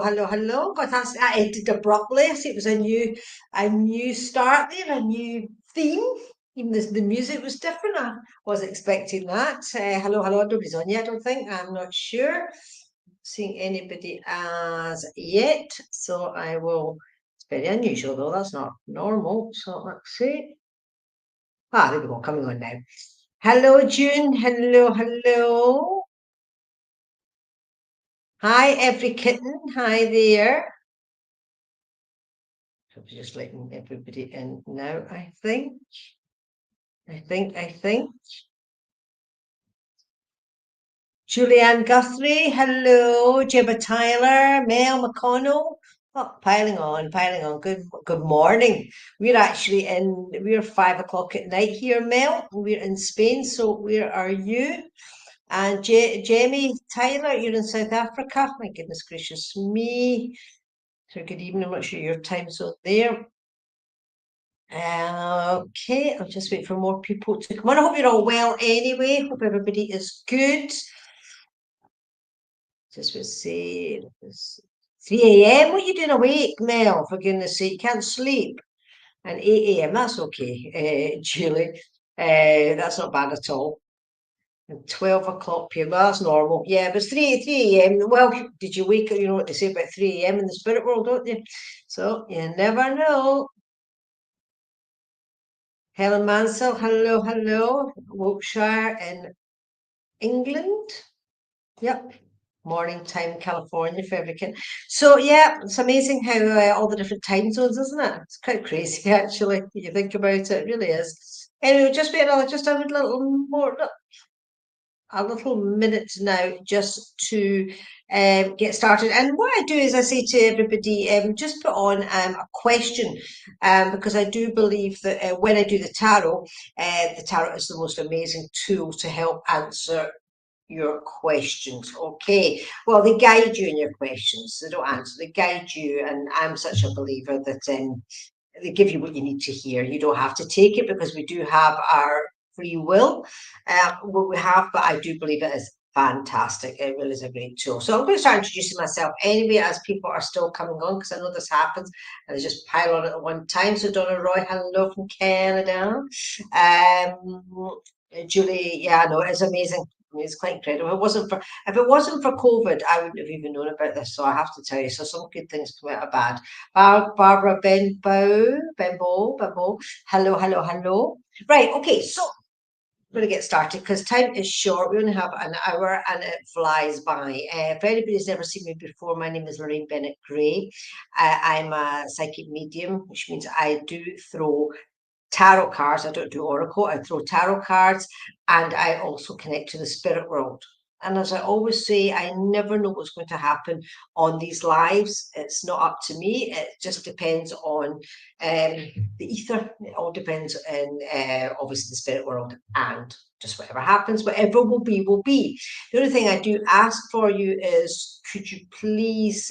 hello. God, that ended abruptly. I see it was a new start there, a new theme. Even the music was different. I wasn't expecting that. Hello, nobody's on yet, I don't think. I'm not sure. Seeing anybody as yet. So I will, it's very unusual though, that's not normal. So let's see. There we go, coming on now. Hello, June. Hello. Hi, every kitten. Hi there. I'm just letting everybody in now, I think. Julianne Guthrie, hello. Gemma Tyler, Mel McConnell. Oh, piling on. Good morning. We're 5 o'clock at night here, Mel. We're in Spain, so where are you? And Jamie Tyler, you're in South Africa. My goodness gracious me. So good evening. I'm not sure your time zone there. Okay, I'll just wait for more people to come on. I hope you're all well anyway. Hope everybody is good. Just would say it's 3 a.m. What are you doing awake, Mel? For goodness sake, can't sleep. And 8 a.m. That's okay, Julie. That's not bad at all. And 12 o'clock p.m. Well, that's normal. Yeah, but it's 3 a.m. Well, did you wake up? You know what they say about 3 a.m. in the spirit world, don't you? So you never know. Helen Mansell, hello. Wiltshire in England. Yep. Morning time, California for every kid. So yeah, it's amazing how all the different time zones, isn't it? It's quite crazy actually. When you think about it, it really is. Anyway, just a little minute now just to get started. And what I do is I say to everybody, just put on a question, because I do believe that when I do the tarot is the most amazing tool to help answer your questions. Okay, well, they guide you in your questions. They don't answer, they guide you. And I'm such a believer that they give you what you need to hear. You don't have to take it because we do have our free will, what we have, but I do believe it is fantastic. It really is a great tool. So I'm going to start introducing myself anyway as people are still coming on, because I know this happens and they just pile on at one time. So Donna Roy, hello from Canada. Julie, yeah, no, it's amazing. I mean, it's quite incredible. If it wasn't for COVID, I wouldn't have even known about this. So I have to tell you, so some good things come out of bad. Barbara Benbow. Hello. Right, okay, so I'm going to get started because time is short. We only have an hour and it flies by. If anybody's never seen me before, my name is Lorraine Bennett Gray. I'm a psychic medium, which means I do throw tarot cards. I don't do oracle. I throw tarot cards, and I also connect to the spirit world. And as I always say, I never know what's going to happen on these lives. It's not up to me. It just depends on the ether. It all depends on obviously the spirit world, and just whatever happens, whatever will be, will be. The only thing I do ask for you is, could you please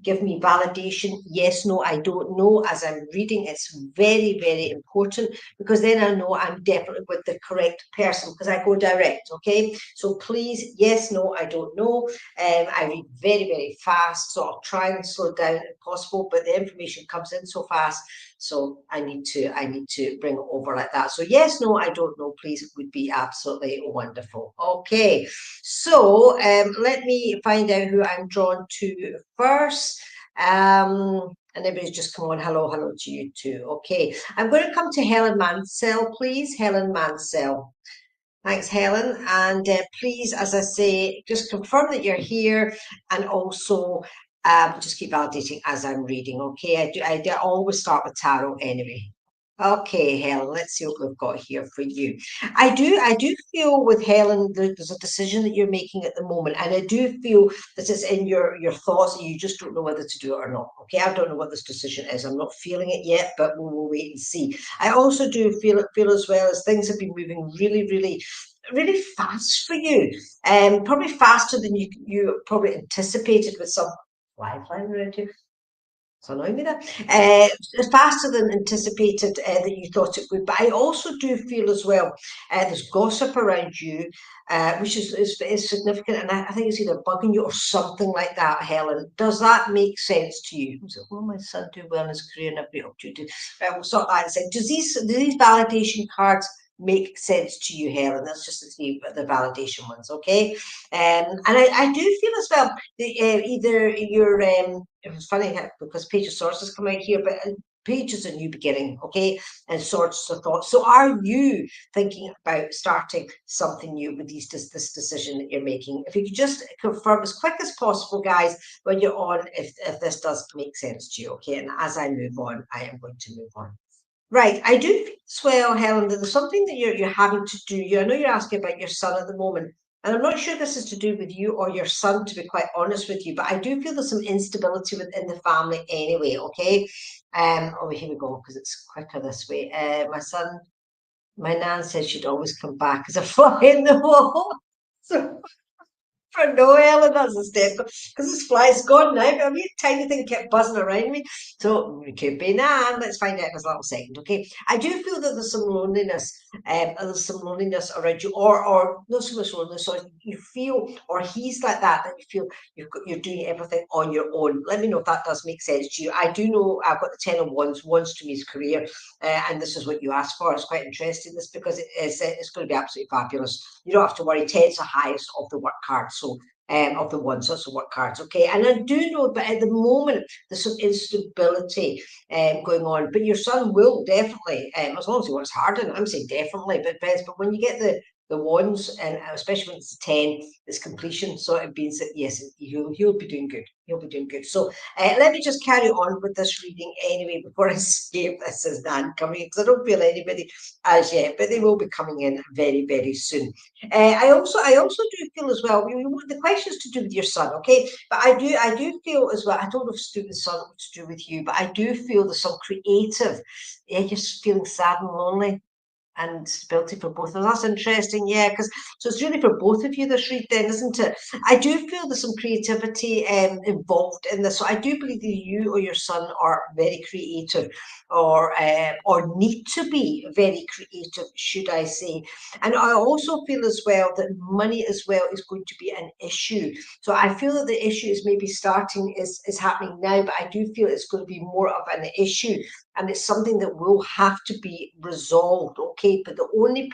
give me validation? Yes, no, I don't know. As I'm reading, it's very important, because then I know I'm definitely with the correct person, because I go direct. Okay, so please, yes, no, I don't know. I read very fast, so I'll try and slow down if possible, but the information comes in so fast, so I need to bring it over like that. So yes, no, I don't know, please, would be absolutely wonderful. Okay, so let me find out who I'm drawn to first. And everybody's just come on. Hello to you too. Okay, I'm going to come to Helen Mansell, please. Helen Mansell. Thanks, Helen. And please, as I say, just confirm that you're here, and also just keep validating as I'm reading. Okay, I do always start with tarot anyway. Okay, Helen, let's see what we've got here for you. I do feel with Helen, there's a decision that you're making at the moment, and I do feel that it's in your thoughts, and you just don't know whether to do it or not. Okay, I don't know what this decision is. I'm not feeling it yet, but we'll wait and see. I also do feel as well as things have been moving really fast for you, and probably faster than you probably anticipated, with some lifeline around you. It's annoying me that. It's faster than anticipated that you thought it would. But I also do feel as well there's gossip around you, which is significant. And I think it's either bugging you or something like that, Helen. Does that make sense to you? So, will my son do well in his career and every opportunity? We'll sort that out. Do these validation cards make sense to you, Helen? That's just the validation ones, okay? And I do feel as well that either you're it was funny because Page of Swords has come out here, but Page is a new beginning, okay? And Swords of thought. So are you thinking about starting something new with this decision that you're making? If you could just confirm as quick as possible, guys, when you're on, if this does make sense to you, okay? And as I move on, I am going to move on. Right, I do feel as well, Helen, that there's something that you're having to do. I know you're asking about your son at the moment, and I'm not sure this is to do with you or your son, to be quite honest with you, but I do feel there's some instability within the family anyway, okay? Oh, here we go, because it's quicker this way. My nan says she'd always come back as a fly in the wall. So for no, Ellen, that's a step because this fly's gone now. But a wee tiny thing kept buzzing around me. So it could be Nan. Let's find out in a little second, okay? I do feel that there's some loneliness. There's some loneliness around you, or not so much loneliness. So you feel, or he's like that you feel you're doing everything on your own. Let me know if that does make sense to you. I do know I've got the 10 of Wands. Wands to me is career, and this is what you asked for. It's quite interesting. This because it's going to be absolutely fabulous. You don't have to worry. 10's the highest of the work cards. So of the ones, that's the work cards, okay? And I do know, but at the moment, there's some instability going on. But your son will definitely, as long as he works hard, and I'm saying definitely, but best. But when you get the ones, and especially when it's 10, it's completion. So it means that yes, he'll be doing good. He'll be doing good. So let me just carry on with this reading anyway before I say if this is Nan coming, because I don't feel anybody as yet, but they will be coming in very, very soon. I also do feel as well. The question is to do with your son, okay? But I do feel as well. I don't know if it's to do with the son or to do with you, but I do feel there's some creative. Yeah, just feeling sad and lonely and stability for both of us. That's interesting, yeah, because so it's really for both of you this read then, isn't it? I do feel there's some creativity involved in this. So I do believe that you or your son are very creative or need to be very creative, should I say. And I also feel as well that money as well is going to be an issue. So I feel that the issue is maybe starting is happening now, but I do feel it's going to be more of an issue and it's something that will have to be resolved, okay? But the only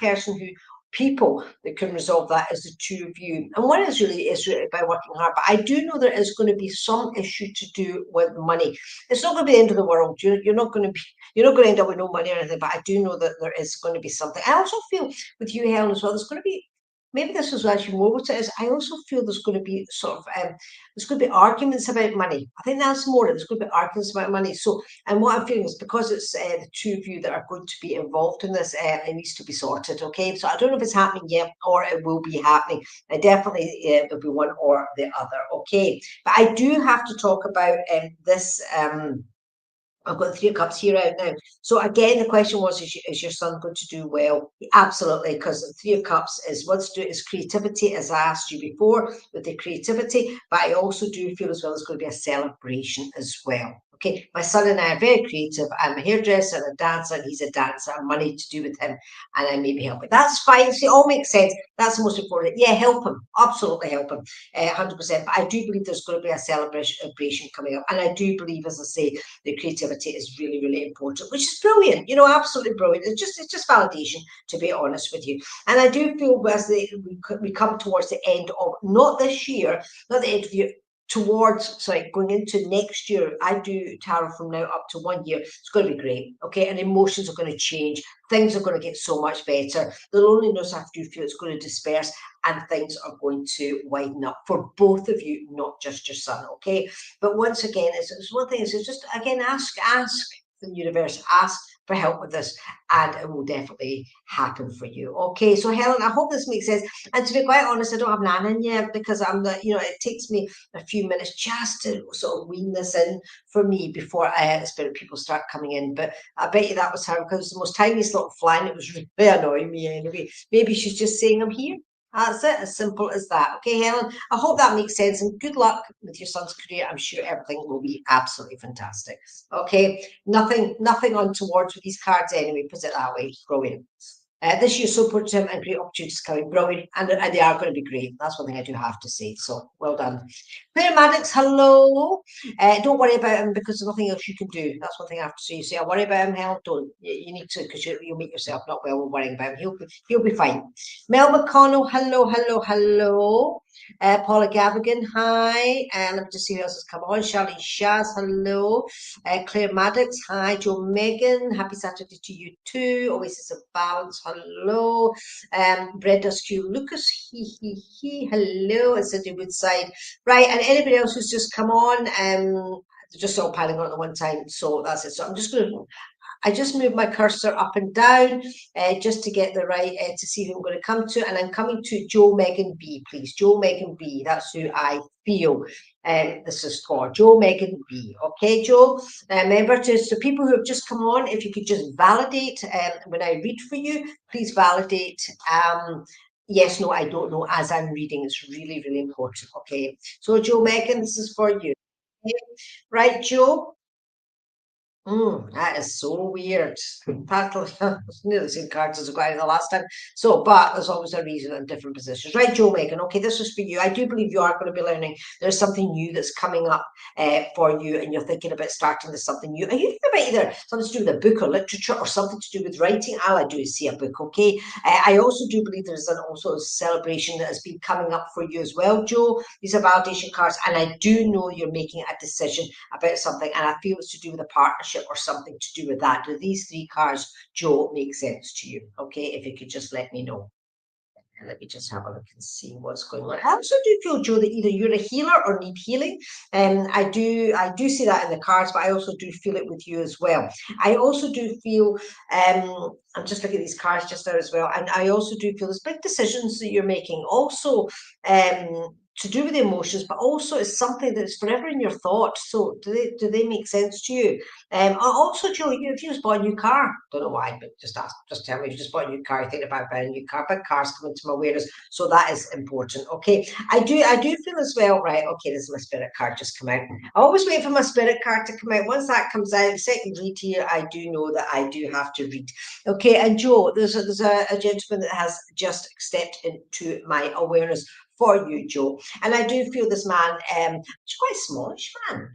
people that can resolve that is the two of you. And one is really by working hard. But I do know there is going to be some issue to do with money. It's not going to be the end of the world. You're not going to end up with no money or anything. But I do know that there is going to be something. I also feel with you, Helen, as well. There's going to be maybe this is actually more what it is. I also feel there's going to be there's going to be arguments about money. I think that's more. There's going to be arguments about money. So and what I'm feeling is because it's the two of you that are going to be involved in this, it needs to be sorted, okay? So I don't know if it's happening yet or it will be happening. And definitely there'll be one or the other, okay? But I do have to talk about this. I've got the Three of Cups here out now. So again, the question was, is your son going to do well? Absolutely, because the Three of Cups is what's to do is creativity, as I asked you before, with the creativity. But I also do feel as well there's going to be a celebration as well. Okay, my son and I are very creative. I'm a hairdresser and a dancer, and he's a dancer. And money to do with him, and I maybe help him. That's fine. See, it all makes sense. That's the most important. Yeah, help him. Absolutely help him. 100%. But I do believe there's going to be a celebration coming up, and I do believe, as I say, the creativity is really, really important, which is brilliant. Absolutely brilliant. It's just validation, to be honest with you. And I do feel as we come towards the end of not this year, not the end of the year, going into next year. I do tarot from now up to 1 year. It's going to be great, okay? And emotions are going to change. Things are going to get so much better. The loneliness, I do feel, it's going to disperse, and things are going to widen up for both of you, not just your son, okay? But once again, it's one thing. It's just again, ask the universe, ask for help with this, and it will definitely happen for you. Okay, so Helen, I hope this makes sense. And to be quite honest, I don't have Nan in yet because it takes me a few minutes just to sort of wean this in for me before the spirit people start coming in. But I bet you that was her because it's the most tiniest little fly and it was really annoying me anyway. Maybe she's just saying I'm here. That's it, as simple as that. Okay, Helen, I hope that makes sense, and good luck with your son's career. I'm sure everything will be absolutely fantastic. Okay, nothing untoward with these cards anyway, put it that way. Brilliant. This year's so positive and great opportunities coming. Brilliant. And they are going to be great. That's one thing I do have to say. So well done. Claire Maddox, hello. Don't worry about him because there's nothing else you can do. That's one thing I have to say. You say, I worry about him, Helen. Don't. You need to, because you'll make yourself not well with worrying about him. He'll be fine. Mel McConnell, hello. Paula Gavigan, hi. And let me just see who else has come on. Charlene Shaz, hello. Claire Maddox, hi. Joe Megan, happy Saturday to you too. Oasis of Balance, hello. Brenda Skew Lucas, he, hello. It's Cindy Woodside. Right, and anybody else who's just come on, they're just all piling on at one time. So that's it. So I'm just going to I just move my cursor up and down just to get the right, to see who I'm going to come to. And I'm coming to Joe Megan B, please. Joe Megan B, that's who I feel this is for. Joe Megan B. Okay, Joe? Remember, so people who have just come on, if you could just validate when I read for you, please validate yes, no, I don't know as I'm reading. It's really, really important. Okay, so Joe Megan, this is for you. Okay. Right, Joe? That is so weird. That'll nearly the same cards as I got in the last time. So, but there's always a reason in different positions. Right, Joe Megan. Okay, this is for you. I do believe you are going to be learning. There's something new that's coming up for you, and you're thinking about starting this something new. Are you thinking about either something to do with a book or literature or something to do with writing? All I do is see a book, okay? I also do believe there's also a celebration that has been coming up for you as well, Joe. These are validation cards, and I do know you're making a decision about something, and I feel it's to do with a partnership or something to do with that. Do these three cards, Joe, make sense to you? Okay, if you could just let me know. And let me just have a look and see what's going on. I also do feel, Joe, that either you're a healer or need healing. And I do see that in the cards, but I also do feel it with you as well. I also do feel, I'm just looking at these cards just now as well, and I also do feel there's big decisions that you're making. Also, to do with the emotions, but also it's something that's forever in your thoughts. So do they make sense to you? Also, Joe, if you just bought a new car, don't know why, but just tell me if you just bought a new car, you think about buying a new car. Big cars come into my awareness, so that is important. Okay, I do feel as well, right? Okay, this is my spirit card just come out. I always wait for my spirit card to come out. Once that comes out, second read here, I do know that I do have to read. Okay, and Joe, there's a gentleman that has just stepped into my awareness for you, Joe. And I do feel this man, he's quite a smallish man.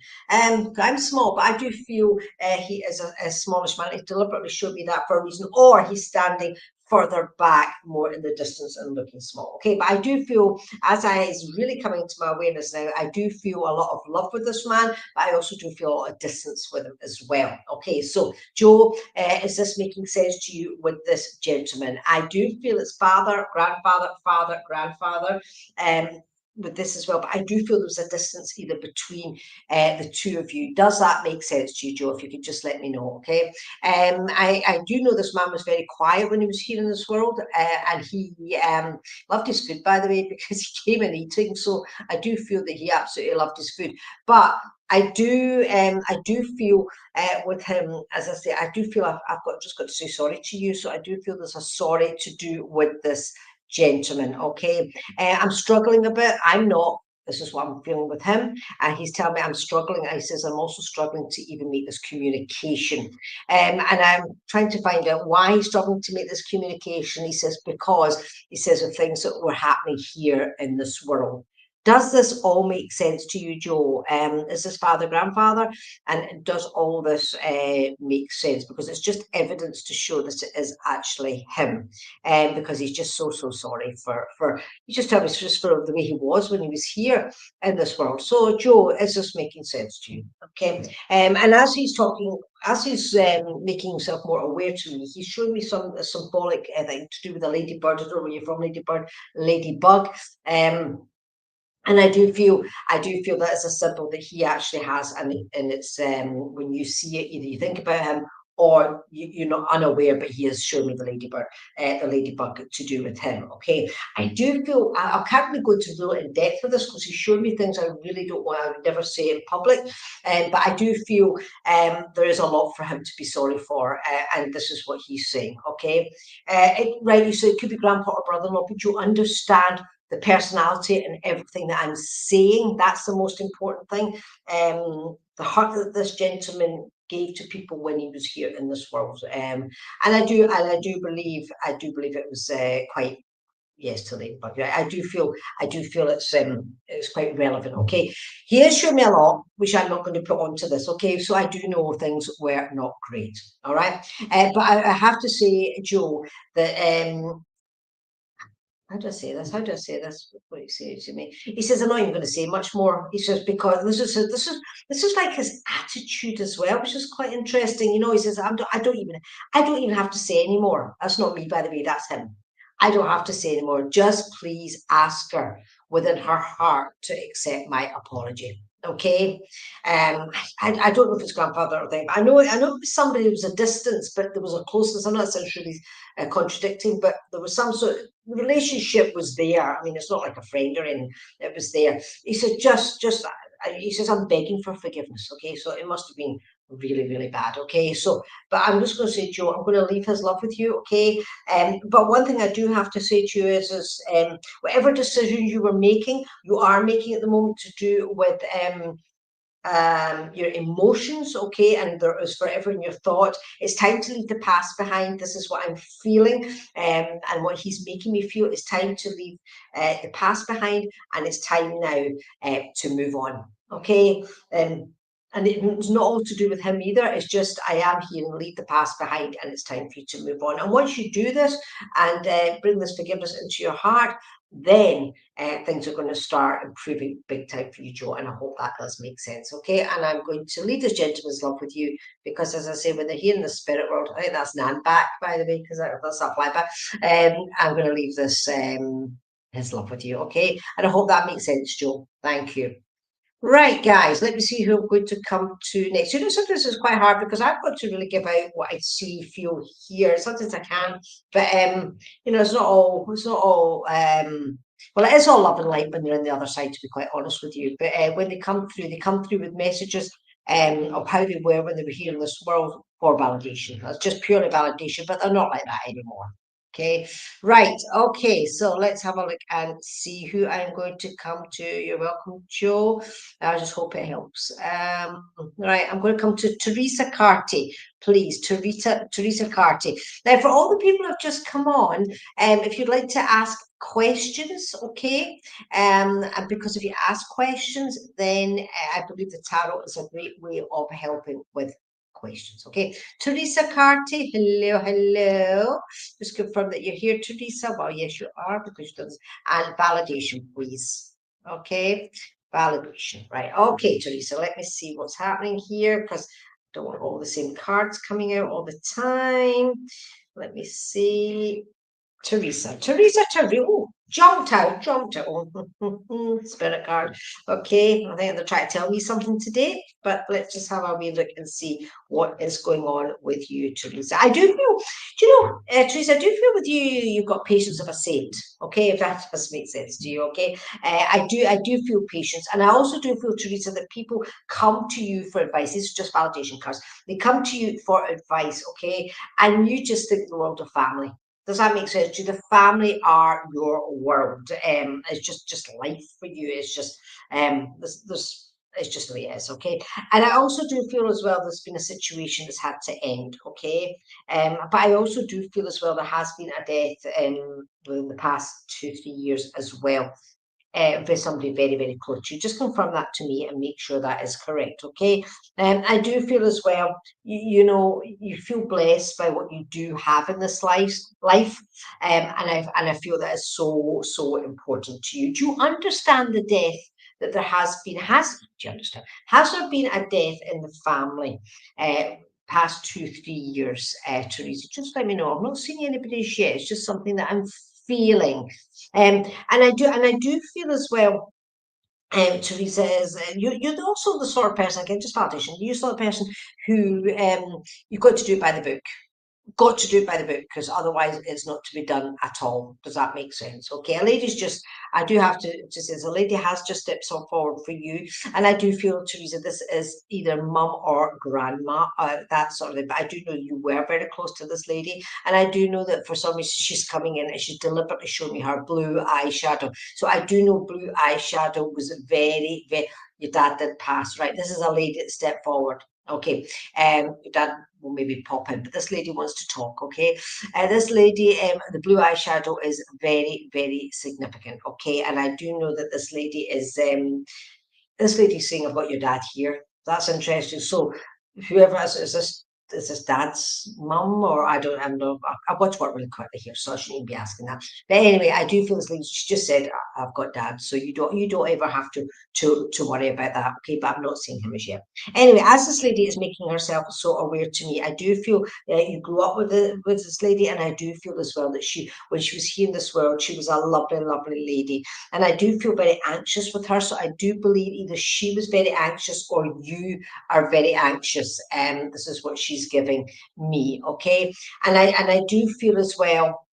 I'm small, but I do feel he is a smallish man. He deliberately showed me that for a reason, or he's standing further back, more in the distance and looking small. Okay, but I do feel, as I is really coming to my awareness now, I do feel a lot of love with this man, but I also do feel a lot of distance with him as well. Okay, so Joe, is this making sense to you with this gentleman? I do feel it's father, grandfather, with this as well, but I do feel there's a distance either between the two of you. Does that make sense to you, Joe? If you could just let me know, okay? I do know this man was very quiet when he was here in this world, and he loved his food, by the way, because he came in eating. So I do feel that he absolutely loved his food. But I do feel with him, as I say, I do feel I've just got to say sorry to you. So I do feel there's a sorry to do with this gentleman. Okay, I'm struggling a bit. I'm not. This is what I'm feeling with him, and he's telling me I'm struggling. He says I'm also struggling to even make this communication, and I'm trying to find out why he's struggling to make this communication. He says because he says of things that were happening here in this world. Does this all make sense to you, Joe? Is this father, grandfather? And does all this make sense? Because it's just evidence to show that it is actually him. Because he's just so sorry for he just told me just for the way he was when he was here in this world. So, Joe, is this making sense to you? Okay. And as he's talking, as he's making himself more aware to me, he's showing me some symbolic thing to do with the ladybird. I don't know where you're from, ladybird, ladybug. And I do feel that it's a symbol that he actually has, and it's when you see it, either you think about him or you're not unaware, but he has shown me the ladybug to do with him. Okay, I do feel I can't really go into real in depth with this because he showed me things I really don't want. I would never say in public, but I do feel there is a lot for him to be sorry for, and this is what he's saying. Okay, right? You said it could be grandpa or brother-in-law, but you understand the personality and everything that I'm saying. That's the most important thing. The heart that this gentleman gave to people when he was here in this world. And I do believe it was quite, yes, to late, but I do feel it's quite relevant. Okay, he has shown me a lot, which I'm not going to put onto this. Okay, so I do know things were not great. All right, but I have to say, Joe, that how do I say this? How do I say this? What he says to me. He says, I'm not even going to say much more. He says, because this is like his attitude as well, which is quite interesting. You know, he says, I don't even have to say anymore. That's not me, by the way, that's him. I don't have to say anymore. Just please ask her within her heart to accept my apology. Okay. I don't know if it's grandfather or thing. I know it was somebody who was a distance, but there was a closeness. I'm not so sure he's contradicting, but there was some sort of relationship was there. I mean, it's not like a friend or anything. It was there. He said, he says, I'm begging for forgiveness. Okay, so it must have been really, really bad. Okay, so, but I'm just going to say, Joe, I'm going to leave his love with you. Okay, but one thing I do have to say to you is whatever decision you were making, you are making at the moment to do with your emotions, okay, and there is forever in your thought. It's time to leave the past behind. This is what I'm feeling, and what he's making me feel. It's time to leave the past behind, and it's time now to move on. Okay, and it's not all to do with him either. It's just I am here and leave the past behind, and it's time for you to move on. And once you do this and bring this forgiveness into your heart, then things are going to start improving big time for you, Joe. And I hope that does make sense. Okay. And I'm going to leave this gentleman's love with you because, as I say, when they're here in the spirit world, I think that's Nan back, by the way, because that's not fly back. I'm going to leave this his love with you. Okay. And I hope that makes sense, Joe. Thank you. Right, guys, let me see who I'm going to come to next. You know, sometimes it's quite hard because I've got to really give out what I see, feel, hear. Sometimes I can, but you know, it's not all well, it is all love and light when they're on the other side, to be quite honest with you. But when they come through with messages of how they were when they were here in this world for validation. That's just purely validation, but they're not like that anymore. Okay, right. Okay, so let's have a look and see who I'm going to come to. You're welcome, Joe. I just hope it helps. Right, I'm going to come to Teresa Carty, please. Teresa Carty. Now, for all the people who have just come on, if you'd like to ask questions, okay, and because if you ask questions, then I believe the tarot is a great way of helping with questions. Okay, Teresa Carty, hello. Just confirm that you're here, Teresa. Well, yes, you are, because you've done this. And validation, please. Okay, validation. Right. Okay, Teresa, let me see what's happening here, because I don't want all the same cards coming out all the time. Let me see. Teresa. Oh, jumped out. Oh, spirit card. Okay, I think they're trying to tell me something today, but let's just have a wee look and see what is going on with you, Teresa. I do feel, do you know, Teresa, I do feel with you, you've got patience of a saint. Okay, if that does make sense to you. Okay, I do feel patience, and I also do feel, Teresa, that people come to you for advice. These are just validation cards. They come to you for advice. Okay, and you just think the world of family. Does that make sense to you? The family are your world. It's just life for you. It's just this it's just the way it is, okay? And I also do feel as well there's been a situation that's had to end, okay? But I also do feel as well there has been a death within the past 2-3 years as well. For somebody very, very close to you. Just confirm that to me and make sure that is correct, okay? I do feel as well, you know, you feel blessed by what you do have in this life, and I feel that is so, so important to you. Do you understand the death that there has been? Do you understand? Has there been a death in the family? Past 2-3 years, Teresa, just let me know. I'm not seeing anybody's yet. It's just something that I'm feeling. And I do feel as well Teresa is you're also the sort of person, again, just validation. You're the sort of person who you've got to do it by the book. Got to do it by the book, because otherwise it's not to be done at all. Does that make sense? Okay, a lady's just, I do have to say, a lady has just stepped forward for you, and I do feel, Teresa, this is either mum or grandma, that sort of thing. But I do know you were very close to this lady, and I do know that for some reason she's coming in and she's deliberately showing me her blue eyeshadow. So I do know blue eyeshadow was very, very. Your dad did pass, right? This is a lady that stepped forward. Okay, your dad will maybe pop in, but this lady wants to talk. Okay, this lady, the blue eyeshadow is very, very significant. Okay, and I do know that this lady is this lady's saying, I've got your dad here. That's interesting. So whoever is this dad's mum, or I don't know. I've got to work really quickly here, so I shouldn't even be asking that. But anyway, I do feel this lady, she just said, I've got dad, so you don't ever have to worry about that. Okay, but I've not seen him as yet. Anyway, as this lady is making herself so aware to me, I do feel you grew up with this lady, and I do feel as well that she, when she was here in this world, she was a lovely, lovely lady. And I do feel very anxious with her. So I do believe either she was very anxious or you are very anxious. This is what she's giving me. Okay. And I do feel as well,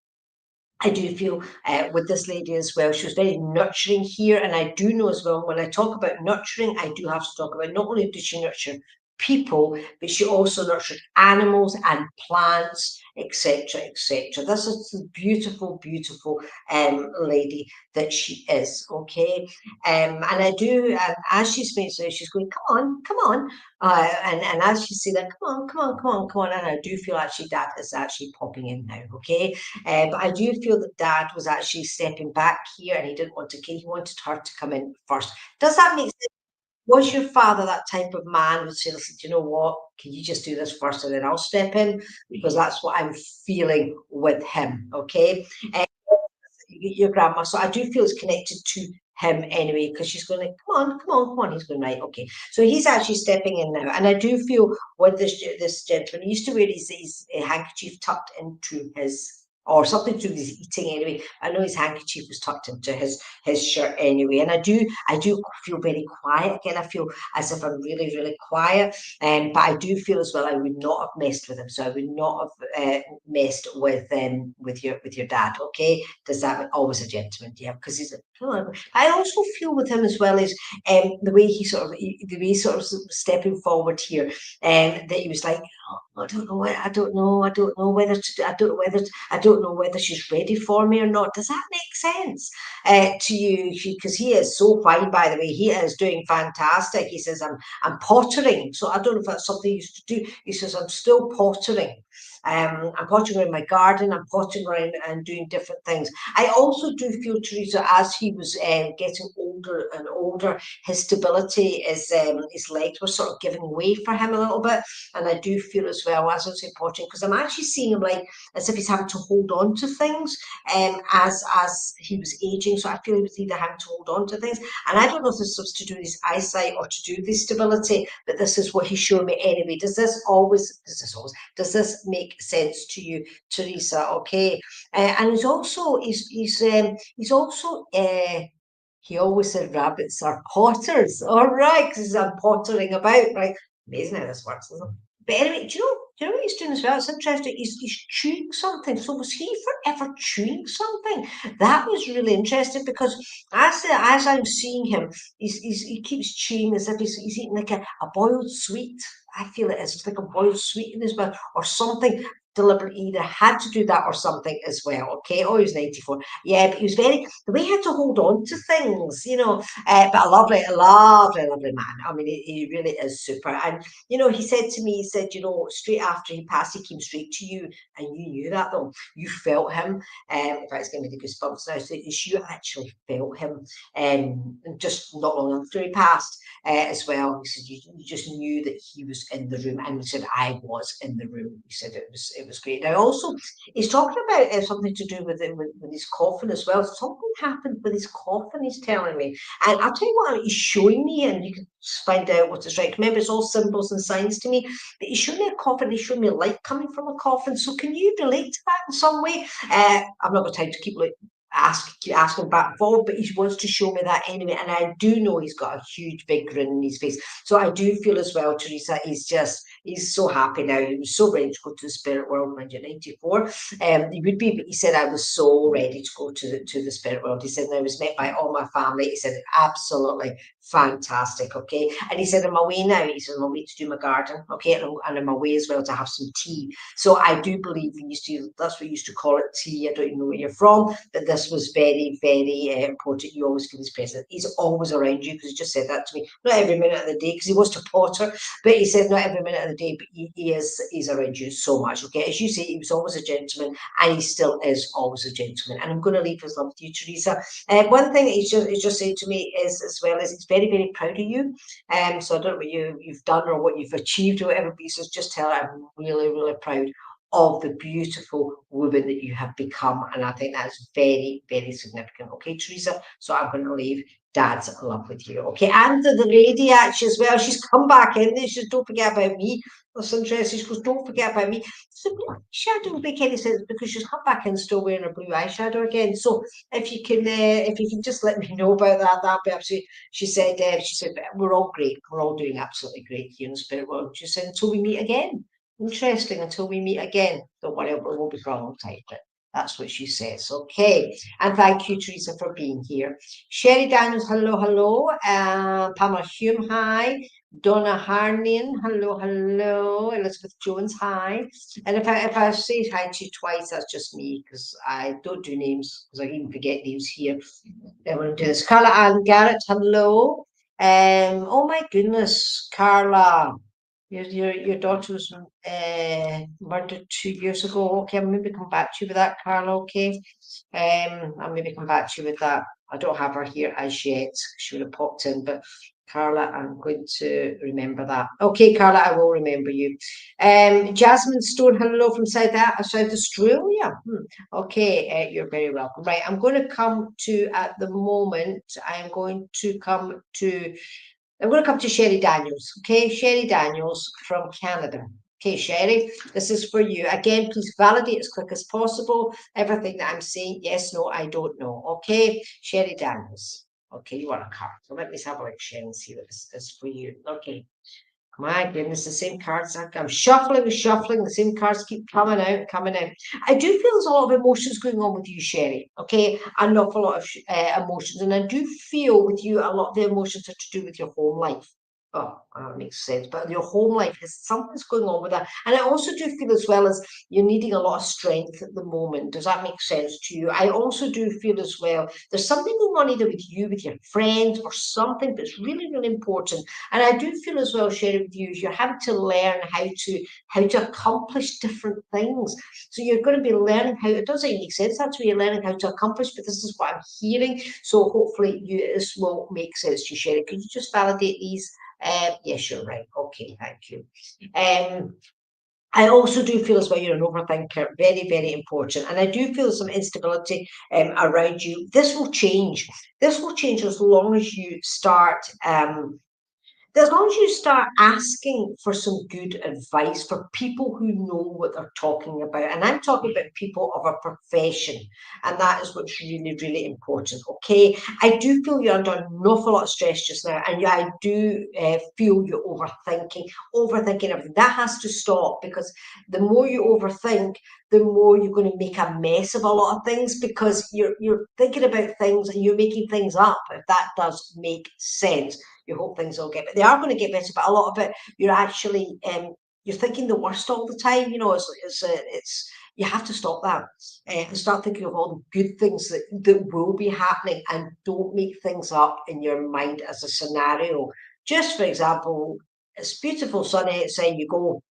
I do feel with this lady as well, she was very nurturing here. And I do know as well, when I talk about nurturing, I do have to talk about, not only did she nurture people, but she also nurtured animals and plants, etc., etc. This is the beautiful, beautiful lady that she is. Okay, and I do, as she's saying, so she's going, come on, come on, and as she said that, come on, come on, come on, come on, and I do feel actually that is actually popping in now. Okay, but I do feel that dad was actually stepping back here, and he didn't want to, he wanted her to come in first. Does that make sense? Was your father that type of man who would say, listen, do you know what? Can you just do this first and then I'll step in? Because that's what I'm feeling with him. Okay. Uh, your grandma. So I do feel it's connected to him anyway, because she's going to, come on, come on, come on. He's going, right, okay. So he's actually stepping in now. And I do feel with this gentleman, he used to wear his handkerchief tucked into his, or something to do with his eating anyway. I know his handkerchief was tucked into his shirt anyway. And I do feel very quiet again. I feel as if I'm really, really quiet. But I do feel as well I would not have messed with him. So I would not have messed with your dad. Okay, does that, always a gentleman? Yeah, because he's a. I also feel with him as well is the way he sort of the way he sort of stepping forward here, that he was like, oh, I don't know, I don't know whether to, I don't know whether she's ready for me or not. Does that make sense to you? Because he is so fine, by the way. He is doing fantastic. He says, I'm pottering. So I don't know if that's something he used to do. He says, I'm still pottering. I'm pottering around my garden. I'm pottering around and doing different things. I also do feel, Teresa, as he was getting older and older, his stability, his legs were sort of giving way for him a little bit. And I do feel as well, as I was saying, pottering, because I'm actually seeing him like as if he's having to hold on to things as he was aging. So I feel he was either having to hold on to things. And I don't know if this was to do with his eyesight or to do with his stability, but this is what he's showing me anyway. Does this make sense to you, Teresa? Okay. And he's also he always said rabbits are potters. All right, because I'm pottering about, right? Amazing how this works, isn't it? But anyway, do you know what he's doing as well? It's interesting. He's chewing something. So was he forever chewing something? That was really interesting, because as I'm seeing him, he keeps chewing as if he's eating like a boiled sweet. I feel it is. It's like a boiled sweet in his mouth or something. Deliberately either had to do that or something as well. Okay. Oh, he was 94. Yeah, but he was the way he had to hold on to things. But a lovely, lovely, lovely man. I mean, he really is super. And he said to me, he said, straight after he passed, he came straight to you, and you knew that though. You felt him. In fact, it's giving me the goosebumps now. So you actually felt him, just not long after he passed as well. He said you just knew that he was in the room, and he said I was in the room. He said it was great. Now also, he's talking about something to do with his coffin as well. Something happened with his coffin, he's telling me. And I'll tell you what, he's showing me, and you can find out what is right. Remember, it's all symbols and signs to me. But he's showing me a coffin, he's showing me light coming from a coffin. So can you relate to that in some way? I've not got time to keep looking. asking back and forward, but he wants to show me that anyway. And I do know he's got a huge big grin in his face. So I do feel as well, Teresa, he's so happy now. He was so ready to go to the spirit world when you're 94. He would be, but he said I was so ready to go to the spirit world. He said, and I was met by all my family. He said, absolutely fantastic. Okay. And he said, I'm away now. He said, I'm away to do my garden. Okay. And I'm away as well to have some tea. So I do believe that's what we used to call it, tea. I don't even know where you're from, but this was very, very important. You always feel his presence. He's always around you, because he just said that to me. Not every minute of the day, because he was to Potter, but he said not every minute of the day, but he's around you so much. Okay. As you say, he was always a gentleman, and he still is always a gentleman. And I'm going to leave his love with you, Teresa. One thing that he's just said to me is, as well, is he's very, very proud of you. So I don't know what you've done or what you've achieved or whatever, but he says, just tell her I'm really, really proud of the beautiful woman that you have become. And I think that's very, very significant. Okay, Teresa? So I'm going to leave Dad's love with you. Okay, and the lady actually as well, she's come back in there. She says, don't forget about me. That's interesting. She goes, don't forget about me. So blue eyeshadow will make any sense, because she's come back in still wearing her blue eyeshadow again. So if you can just let me know about that, that'd be absolutely. She said we're all great. We're all doing absolutely great here in the spirit world. She said, until we meet again. Interesting, until we meet again. Don't worry, it won't be for a long time, but that's what she says. Okay. And thank you, Teresa, for being here. Sherry Daniels, hello, hello. Pamela Hume, hi. Donna Harnian, hello, hello. Elizabeth Jones, hi. And if I say hi to you twice, that's just me, because I don't do names, because I even forget names here. Then we'll do this. Carla Ann Garrett, hello. Oh my goodness, Carla. Your daughter was murdered 2 years ago. Okay, I'll maybe come back to you with that, Carla. Okay, I'll maybe come back to you with that. I don't have her here as yet. She would have popped in, but Carla, I'm going to remember that. Okay, Carla, I will remember you. Jasmine Stone, hello from South Australia. Okay, you're very welcome. Right, I'm going to come to, at the moment, I'm going to come to Sherry Daniels. Okay, Sherry Daniels from Canada. Okay, Sherry, this is for you. Again, please validate as quick as possible. Everything that I'm saying, yes, no, I don't know. Okay, Sherry Daniels. Okay, you want a card. So let me have a look, Sherry, and see what this is for you. Okay. My goodness, the same cards. I'm shuffling, the same cards keep coming out, coming out. I do feel there's a lot of emotions going on with you, Sherry. Okay, an awful lot of emotions. And I do feel with you, a lot of the emotions are to do with your home life. Oh, that makes sense. But your home life is something's going on with that. And I also do feel as well as you're needing a lot of strength at the moment. Does that make sense to you? I also do feel as well there's something going on either with you, with your friends, or something that's really, really important. And I do feel as well, Sherry, with you, you're having to learn how to accomplish different things. So you're going to be learning how. It doesn't make sense. That's what you're learning how to accomplish. But this is what I'm hearing. So hopefully this will make sense to you, Sherry. Could you just validate these? Yes, you're right. Okay, thank you. I also do feel as well you're an overthinker, very, very important. And I do feel some instability around you. This will change. This will change as long as you start as long as you start asking for some good advice for people who know what they're talking about. And I'm talking about people of a profession. And that is what's really, really important. Okay. I do feel you're under an awful lot of stress just now. And I do feel you're overthinking everything. That has to stop, because the more you overthink, the more you're going to make a mess of a lot of things, because you're thinking about things and you're making things up, if that does make sense. You hope things will get better. They are going to get better, but a lot of it, you're actually you're thinking the worst all the time. You know, it's you have to stop that and start thinking of all the good things that will be happening, and don't make things up in your mind as a scenario. Just for example, it's beautiful sunny outside. You go,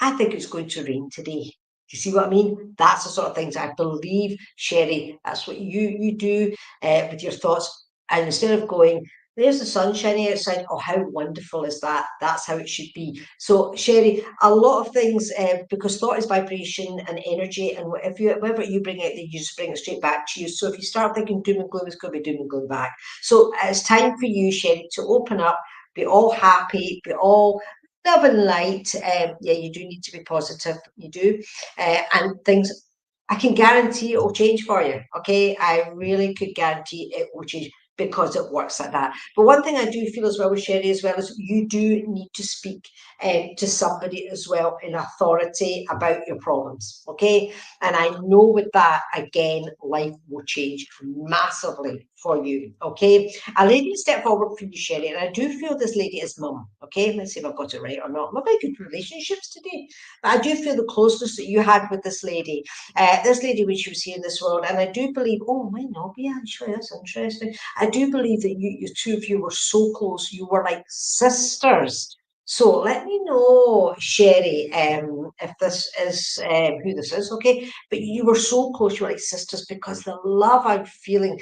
I think it's going to rain today. Do you see what I mean? That's the sort of things I believe, Sherry. That's what you do with your thoughts. And instead of going, there's the sun shining outside. Oh, how wonderful is that? That's how it should be. So, Sherry, a lot of things, because thought is vibration and energy, and whatever you bring out, you just bring it straight back to you. So, if you start thinking doom and gloom, it's going to be doom and gloom back. So, it's time for you, Sherry, to open up, be all happy, be all love and light. Yeah, you do need to be positive. You do, and things I can guarantee it will change for you. Okay, I really could guarantee it will change because it works like that. But one thing I do feel as well with Sherry as well is you do need to speak to somebody as well in authority about your problems. Okay, and I know with that again, life will change massively for you. Okay, a lady step forward for you, Sherry, and I do feel this lady is mum. Okay, let's see if I've got it right or not. I'm very good relationships today, but I do feel the closeness that you had with this lady when she was here in this world, and I do believe, oh, might not be actually, that's interesting. I do believe that you two of you were so close, you were like sisters. So let me know, Sherry, if this is who this is, okay? But you were so close, you were like sisters, because the love I'm feeling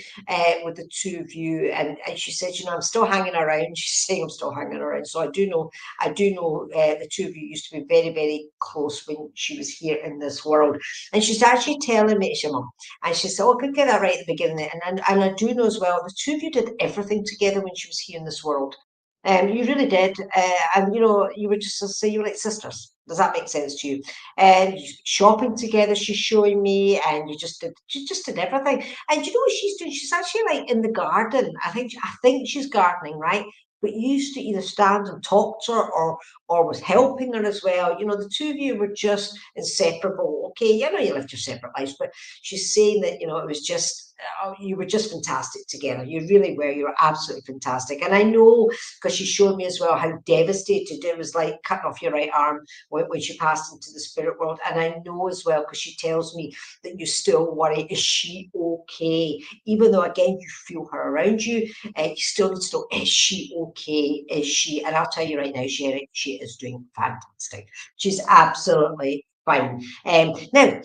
with the two of you, and she said, you know, I'm still hanging around. She's saying I'm still hanging around. So I do know the two of you used to be very, very close when she was here in this world. And she's actually telling me, it's your mum, and she said, oh, I could get that right at the beginning. And I do know as well, the two of you did everything together when she was here in this world. You really did. And, you know, you were just to say you were like sisters. Does that make sense to you? And shopping together, she's showing me, and you just did everything. And you know what she's doing? She's actually like in the garden. I think she's gardening, right? But you used to either stand and talk to her or was helping her as well. You know, the two of you were just inseparable. Okay, you know, you lived your separate lives, but she's saying that, you know, it was just, you were just fantastic together. You really were. You were absolutely fantastic. And I know because she showed me as well how devastated it was, like cutting off your right arm when she passed into the spirit world. And I know as well because she tells me that you still worry, is she okay? Even though, again, you feel her around you, you still need to know, is she okay? Is she? And I'll tell you right now, Sherry, she is doing fantastic. She's absolutely fine. Now,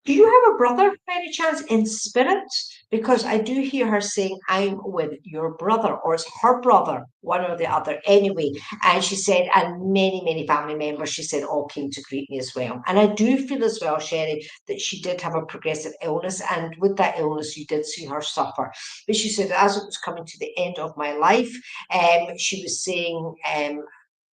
do you have a brother by any chance in spirit? Because I do hear her saying, I'm with your brother, or it's her brother, one or the other. Anyway, and she said, and many, many family members, she said, all came to greet me as well. And I do feel as well, Sherry, that she did have a progressive illness. And with that illness, you did see her suffer. But she said, as it was coming to the end of my life, she was saying,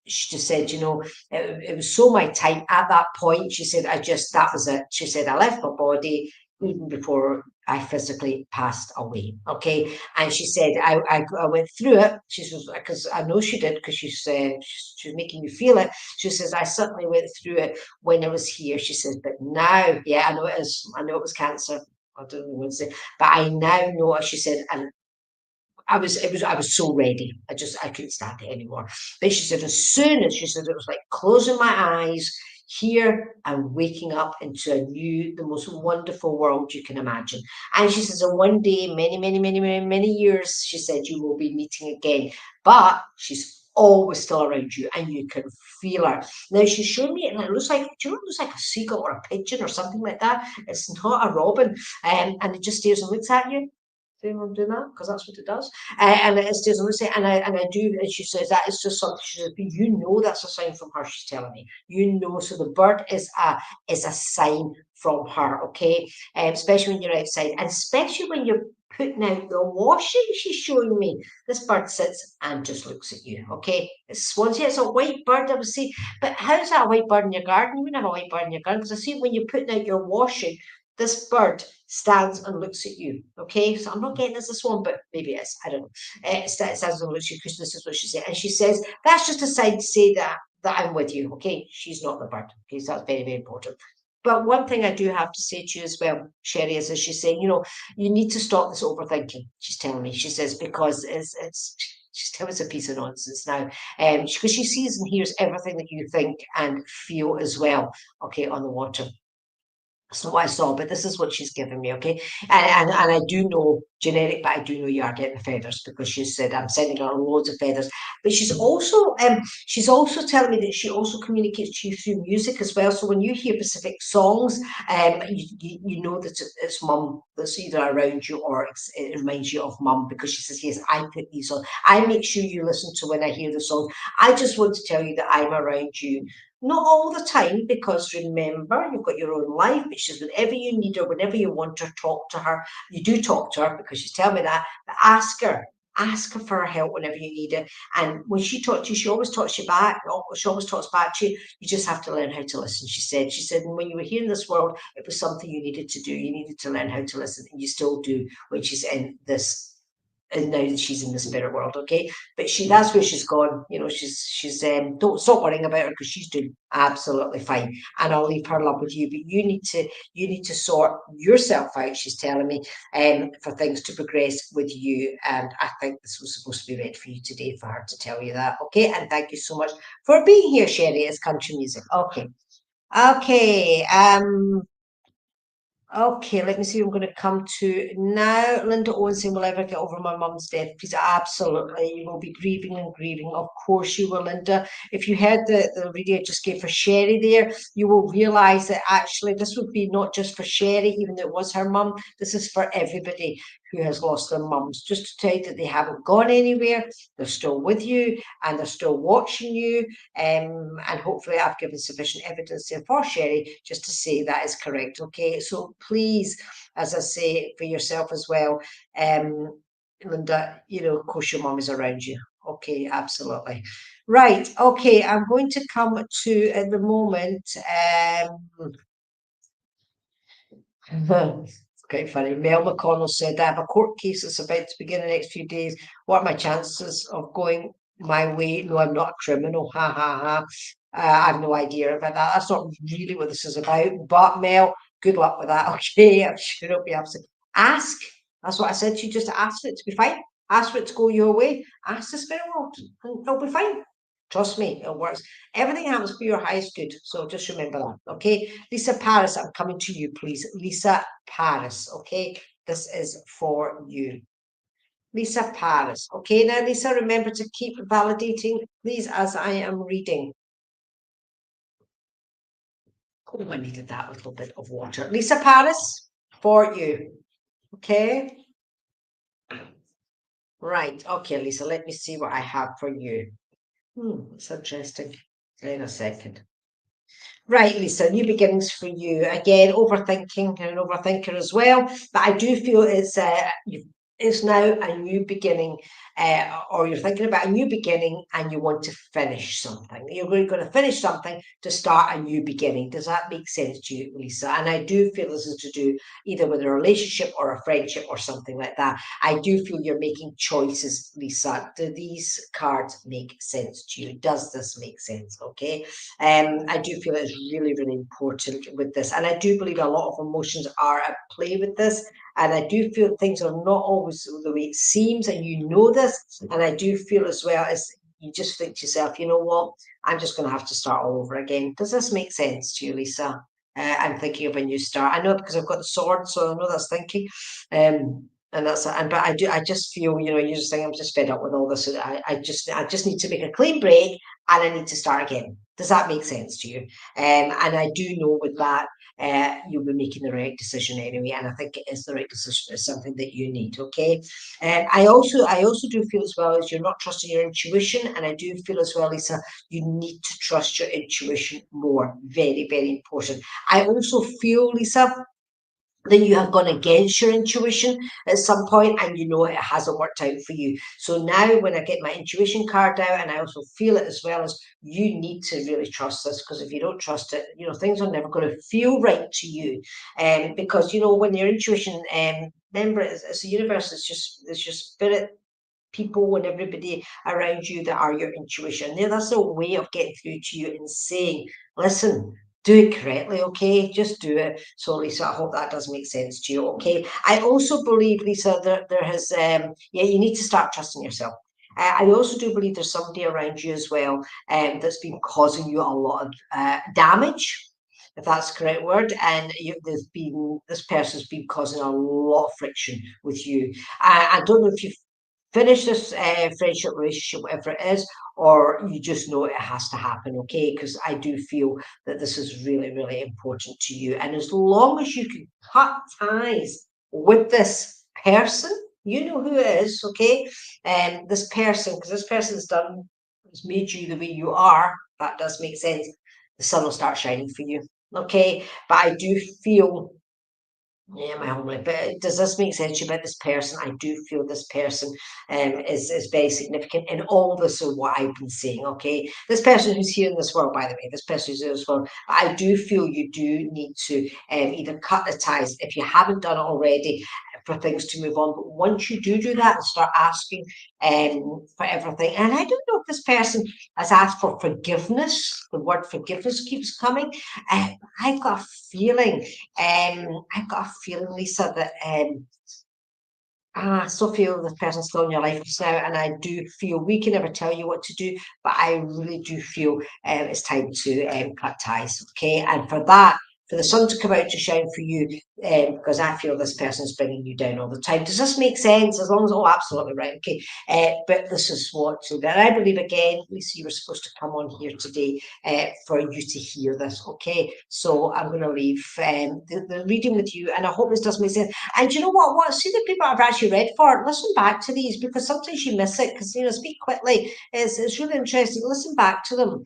she just said, you know, it was so my time at that point. She said, that was it. She said, I left my body even before I physically passed away. Okay. And she said, I went through it. She says, because I know she did, because she said, she was making me feel it. She says, I certainly went through it when I was here. She says, but now, yeah, I know it is. I know it was cancer. I don't know what to say, but I now know, she said, and I was so ready. I couldn't stand it anymore. But she said, as soon as she said, it was like closing my eyes here and waking up into the most wonderful world you can imagine. And she says, and one day, many, many, many, many, many years, she said, you will be meeting again. But she's always still around you and you can feel her. Now she's showing me, and it looks like, do you know, it looks like a seagull or a pigeon or something like that. It's not a robin. And it just stares and looks at you. I'm doing that because that's what it does. And it stays on the say, and I do, and she says that is just something. She says, but you know that's a sign from her. She's telling me, you know. So the bird is a sign from her, okay? Especially when you're outside, and especially when you're putting out the washing. She's showing me this bird sits and just looks at you, okay? It's Swansea. It's a white bird, I would say, but how's that a white bird in your garden? You wouldn't have a white bird in your garden because I see when you're putting out your washing, this bird stands and looks at you. Okay, so I'm not getting this one, but maybe it is. I don't know. It stands and looks at you because this is what she said, and she says that's just a sign to say that I'm with you. Okay, she's not the bird. Okay, so that's very, very important. But one thing I do have to say to you as well, Sherry, is she's saying, you know, you need to stop this overthinking. She's telling me. She says because it's she's telling us a piece of nonsense now, because she sees and hears everything that you think and feel as well. Okay, on the water. That's not what I saw, but this is what she's given me, okay? And I do know generic, but I do know you are getting the feathers because she said I'm sending her loads of feathers. But she's also telling me that she also communicates to you through music as well. So when you hear specific songs, you know that it's mum that's either around you or it reminds you of mum because she says, yes, I put these on. I make sure you listen to when I hear the song. I just want to tell you that I'm around you. Not all the time, because remember, you've got your own life, but she's whenever you need her, whenever you want her, talk to her. You do talk to her because she's telling me that, but ask her. Ask her for her help whenever you need it. And when she talks to you, she always talks you back. She always talks back to you. You just have to learn how to listen, she said. She said, and when you were here in this world, it was something you needed to do. You needed to learn how to listen, and you still do when she's in this, and now that she's in the spirit world, okay? But that's where she's gone. You know, she's don't stop worrying about her, because she's doing absolutely fine. And I'll leave her love with you. But you need to sort yourself out, she's telling me, for things to progress with you. And I think this was supposed to be read for you today, for her to tell you that. Okay. And thank you so much for being here, Sherry. It's country music. Okay. Okay. Okay, let me see who I'm going to come to now. Linda Owen saying, will I ever get over my mum's death? Please, absolutely. You will be grieving and grieving. Of course you will, Linda. If you heard the reading I just gave for Sherry there, you will realise that actually this would be not just for Sherry, even though it was her mum. This is for everybody who has lost their mums. Just to tell you that they haven't gone anywhere. They're still with you, and they're still watching you. And hopefully I've given sufficient evidence there for Sherry just to say that is correct. Okay, so please, as I say, for yourself as well, Linda, you know, of course your mum is around you. Okay, absolutely. Right, okay, I'm going to come to, at the moment, it's quite funny. Mel McConnell said, I have a court case that's about to begin in the next few days. What are my chances of going my way? No, I'm not a criminal. Ha ha ha. I have no idea about that. That's not really what this is about. But Mel, good luck with that. Okay, I'm sure it'll be absolutely. Ask. That's what I said to you. Just ask for it to be fine. Ask for it to go your way. Ask the spirit world, and it'll be fine. Trust me, it works. Everything happens for your highest good. So just remember that. Okay. Lisa Paris, I'm coming to you, please. Lisa Paris. Okay. This is for you. Lisa Paris. Okay. Now, Lisa, remember to keep validating, please, as I am reading. Oh, I needed that little bit of water. Lisa Paris, for you. Okay. Right. Okay, Lisa, let me see what I have for you. It's interesting. In a second. Right, Lisa, new beginnings for you. Again, overthinking, and an overthinker as well. But I do feel it's now a new beginning, or you're thinking about a new beginning and you want to finish something. You're going to finish something to start a new beginning. Does that make sense to you, Lisa? And I do feel this is to do either with a relationship or a friendship or something like that. I do feel you're making choices, Lisa. Do these cards make sense to you? Does this make sense? Okay. I do feel it's really, really important with this. And I do believe a lot of emotions are at play with this. And I do feel things are not always the way it seems, and you know this. And I do feel as well as you just think to yourself, you know what, I'm just going to have to start all over again. Does this make sense to you, Lisa? I'm thinking of a new start. I know because I've got the sword, so I know that's thinking. And that's but I just feel, you know, you just think I'm just fed up with all this. I just need to make a clean break, and I need to start again. Does that make sense to you? And I do know with that, you'll be making the right decision anyway, and I think it is the right decision. It's something that you need. Okay. I also do feel as well as you're not trusting your intuition, and I do feel as well, Lisa, you need to trust your intuition more. Very, very important. I also feel, Lisa, that you have gone against your intuition at some point, and you know it hasn't worked out for you. So now when I get my intuition card out, and I also feel it as well, as you need to really trust this, because if you don't trust it, you know, things are never going to feel right to you. Because, you know, when your intuition, remember, it's the universe, it's your spirit, people and everybody around you that are your intuition. That's a way of getting through to you and saying, listen, do it correctly, okay? Just do it. So, Lisa, I hope that does make sense to you, okay? I also believe, Lisa, there has, you need to start trusting yourself. I also do believe there's somebody around you as well that's been causing you a lot of damage, if that's the correct word, and this person's been causing a lot of friction with you. I don't know if you've finish this friendship, relationship, whatever it is, or you just know it has to happen, okay? Because I do feel that this is really, really important to you. And as long as you can cut ties with this person, you know who it is, okay? And this person, because this person's has made you the way you are, that does make sense. The sun will start shining for you, okay? But I do feel Yeah, my whole life. But does this make sense to you about this person? I do feel this person is very significant in all this of what I've been saying. Okay, this person who's here in this world, by the way, this person who's here in this world, I do feel you do need to either cut the ties if you haven't done it already for things to move on. But once you do that and start asking for everything, and I don't know if this person has asked for forgiveness. The word forgiveness keeps coming. I've got a feeling I've got a feeling, Lisa, that I still feel this person's still in your life just now, and I do feel we can never tell you what to do, but I really do feel it's time to cut ties, okay? And for that, for the sun to come out to shine for you, because I feel this person's bringing you down all the time. Does this make sense? As long as, oh, absolutely right, okay. But this is what, so that I believe again, Lisa, you were supposed to come on here today for you to hear this, okay? So I'm going to leave the reading with you, and I hope this does make sense. And you know what? See the people I've actually read for, listen back to these because sometimes you miss it because, speak quickly. It's really interesting. Listen back to them.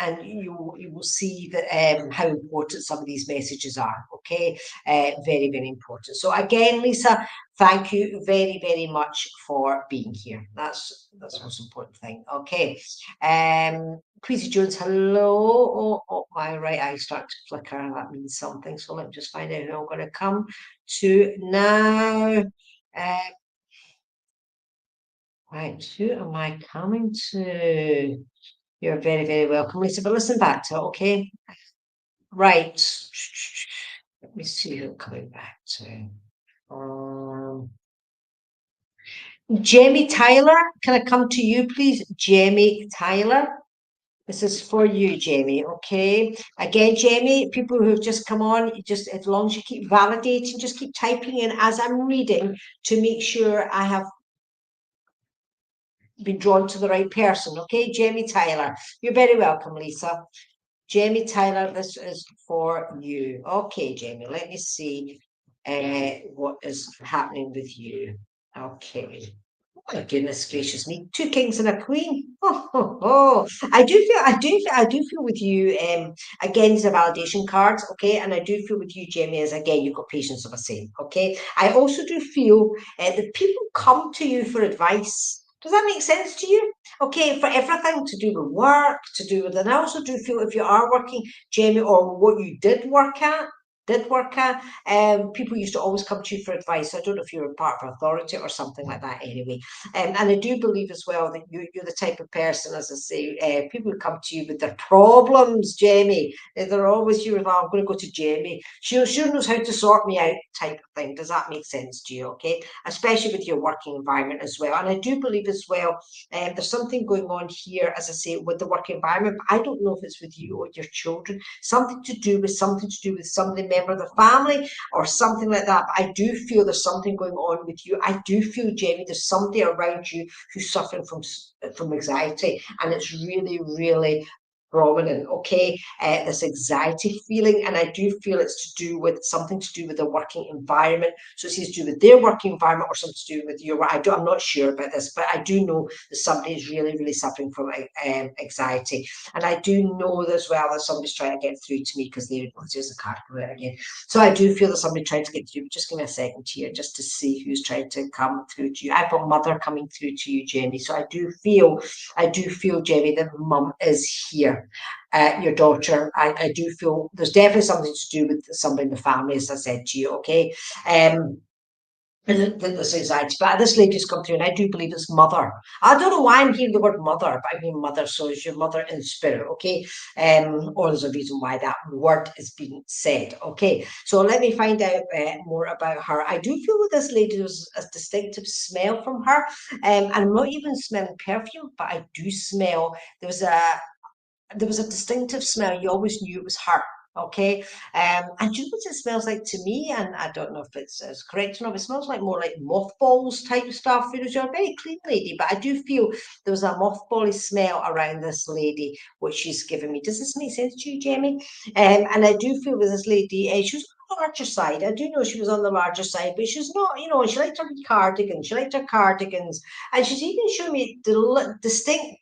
And you will see that how important some of these messages are. Okay, very very important. So again, Lisa, thank you very very much for being here. That's the most important thing. Okay, Queasy Jones, hello. Oh, my right eye starts to flicker. That means something. So let me just find out who I'm going to come to now. Right, who am I coming to? You're very, very welcome, Lisa, but listen back to it, okay? Right. Let me see who I'm coming back to. Jamie Tyler, can I come to you, please? Jamie Tyler. This is for you, Jamie, okay? Again, Jamie, people who have just come on, just as long as you keep validating, just keep typing in as I'm reading to make sure I have been drawn to the right person, okay? Jamie Tyler. You're very welcome, Lisa. Jamie Tyler, this is for you. Okay, Jamie, let me see what is happening with you. Okay. Oh my goodness gracious me, two kings and a queen. Oh. I do feel with you. Again, these are validation cards, okay, and I do feel with you, Jamie, as again you've got patience of a saint, okay. I also do feel that people come to you for advice. Does that make sense to you? Okay, for everything to do with work, to do with, and I also do feel if you are working, Jamie, or what you did work at, people used to always come to you for advice. I don't know if you're a part of authority or something like that anyway. And I do believe as well that you're the type of person, as I say, people come to you with their problems, Jamie. They're always you, oh, I'm going to go to Jamie. She knows how to sort me out type of thing. Does that make sense to you? Okay. Especially with your working environment as well. And I do believe as well, there's something going on here, as I say, with the work environment. I don't know if it's with you or your children, something to do with somebody, member of the family or something like that. But I do feel there's something going on with you. I do feel, Jamie, there's somebody around you who's suffering from anxiety, and it's really, really prominent, okay, this anxiety feeling, and I do feel it's to do with something to do with the working environment. So it's to do with their working environment or something to do with your. I'm not sure about this, but I do know that somebody is really, really suffering from anxiety, and I do know as well that somebody's trying to get through to me because there's a card again. So I do feel that somebody trying to get through. But just give me a second here, just to see who's trying to come through to you. I've got mother coming through to you, Jamie. So I do feel, Jamie, that mum is here. Your daughter, I do feel there's definitely something to do with somebody in the family, as I said to you, okay? This anxiety, but this lady's come through, and I do believe it's mother. I don't know why I'm hearing the word mother, but I mean mother, so it's your mother in spirit, okay? Or there's a reason why that word is being said, okay? So let me find out more about her. I do feel with this lady there's a distinctive smell from her, and I'm not even smelling perfume, but I do smell there was a distinctive smell. You always knew it was her. Okay. And you know what it smells like to me? And I don't know if it's correct or not. It smells like more like mothballs type stuff. You're a very clean lady, but I do feel there was a mothbally smell around this lady, which she's given me. Does this make sense to you, Jamie? And I do feel with this lady, she was on the larger side. I do know she was on the larger side, but she's not, she liked her cardigans. She liked her cardigans. And she's even showing me distinct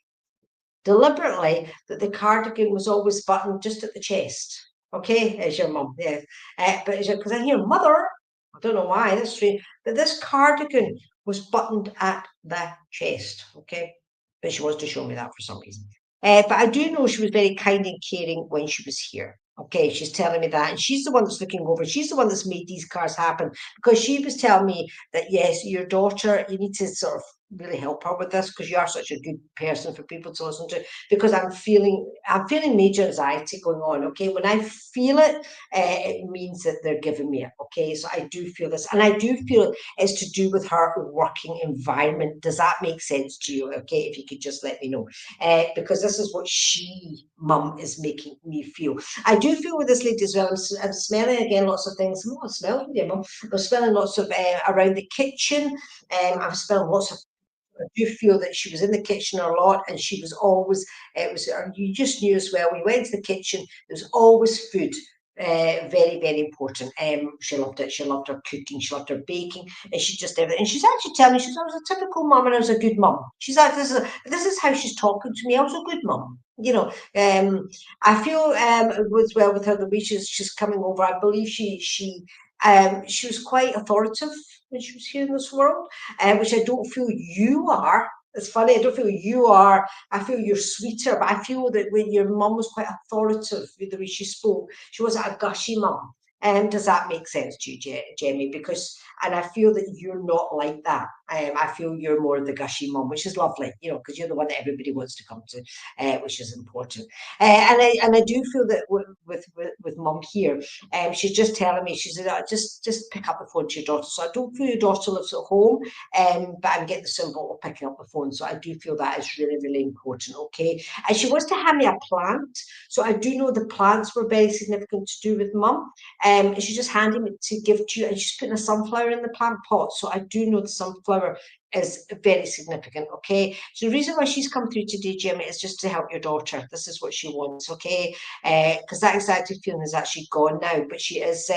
deliberately that the cardigan was always buttoned just at the chest. Okay, as your mum, yes. But because I hear mother, I don't know why, that's strange. But this cardigan was buttoned at the chest, okay? But she wants to show me that for some reason. But I do know she was very kind and caring when she was here. Okay, she's telling me that, and she's the one that's looking over. She's the one that's made these cars happen because she was telling me that yes, your daughter, you need to sort of really help her with this because you are such a good person for people to listen to. Because I'm feeling major anxiety going on. Okay, when I feel it, it means that they're giving me it. Okay, so I do feel this, and I do feel it's to do with her working environment. Does that make sense to you? Okay, if you could just let me know, because this is what mum, is making me feel. I do feel with this lady as well. I'm smelling again lots of things. Oh, I'm smelling, dear mum. I'm smelling lots of around the kitchen. I'm smelling lots of. I do feel that she was in the kitchen a lot, and she was always. It was you just knew as well. When you went to the kitchen, there was always food. Very, very important. She loved it. She loved her cooking. She loved her baking, and she just everything. And she's actually telling me, she's I was a typical mum, and I was a good mum. She's like, this is how she's talking to me. I was a good mum. I feel as well with her the way she's coming over. I believe she was quite authoritative when she was here in this world, which I don't feel you are. It's funny, I don't feel you are. I feel you're sweeter, but I feel that when your mum was quite authoritative with the way she spoke, she wasn't a gushy mum. Does that make sense to you, Jamie? And I feel that you're not like that. I feel you're more the gushy mum, which is lovely, because you're the one that everybody wants to come to, which is important. And I do feel that with mum here, she's just telling me, she said, just pick up the phone to your daughter. So I don't feel your daughter lives at home, but I'm getting the symbol of picking up the phone. So I do feel that is really, really important. Okay. And she wants to hand me a plant. So I do know the plants were very significant to do with mum. And she's just handing it to give to you, and she's putting a sunflower in the plant pot. So I do know the sunflower is very significant. Okay. So the reason why she's come through today, Jim, is just to help your daughter. This is what she wants. Okay. Because that anxiety feeling is actually gone now, but she's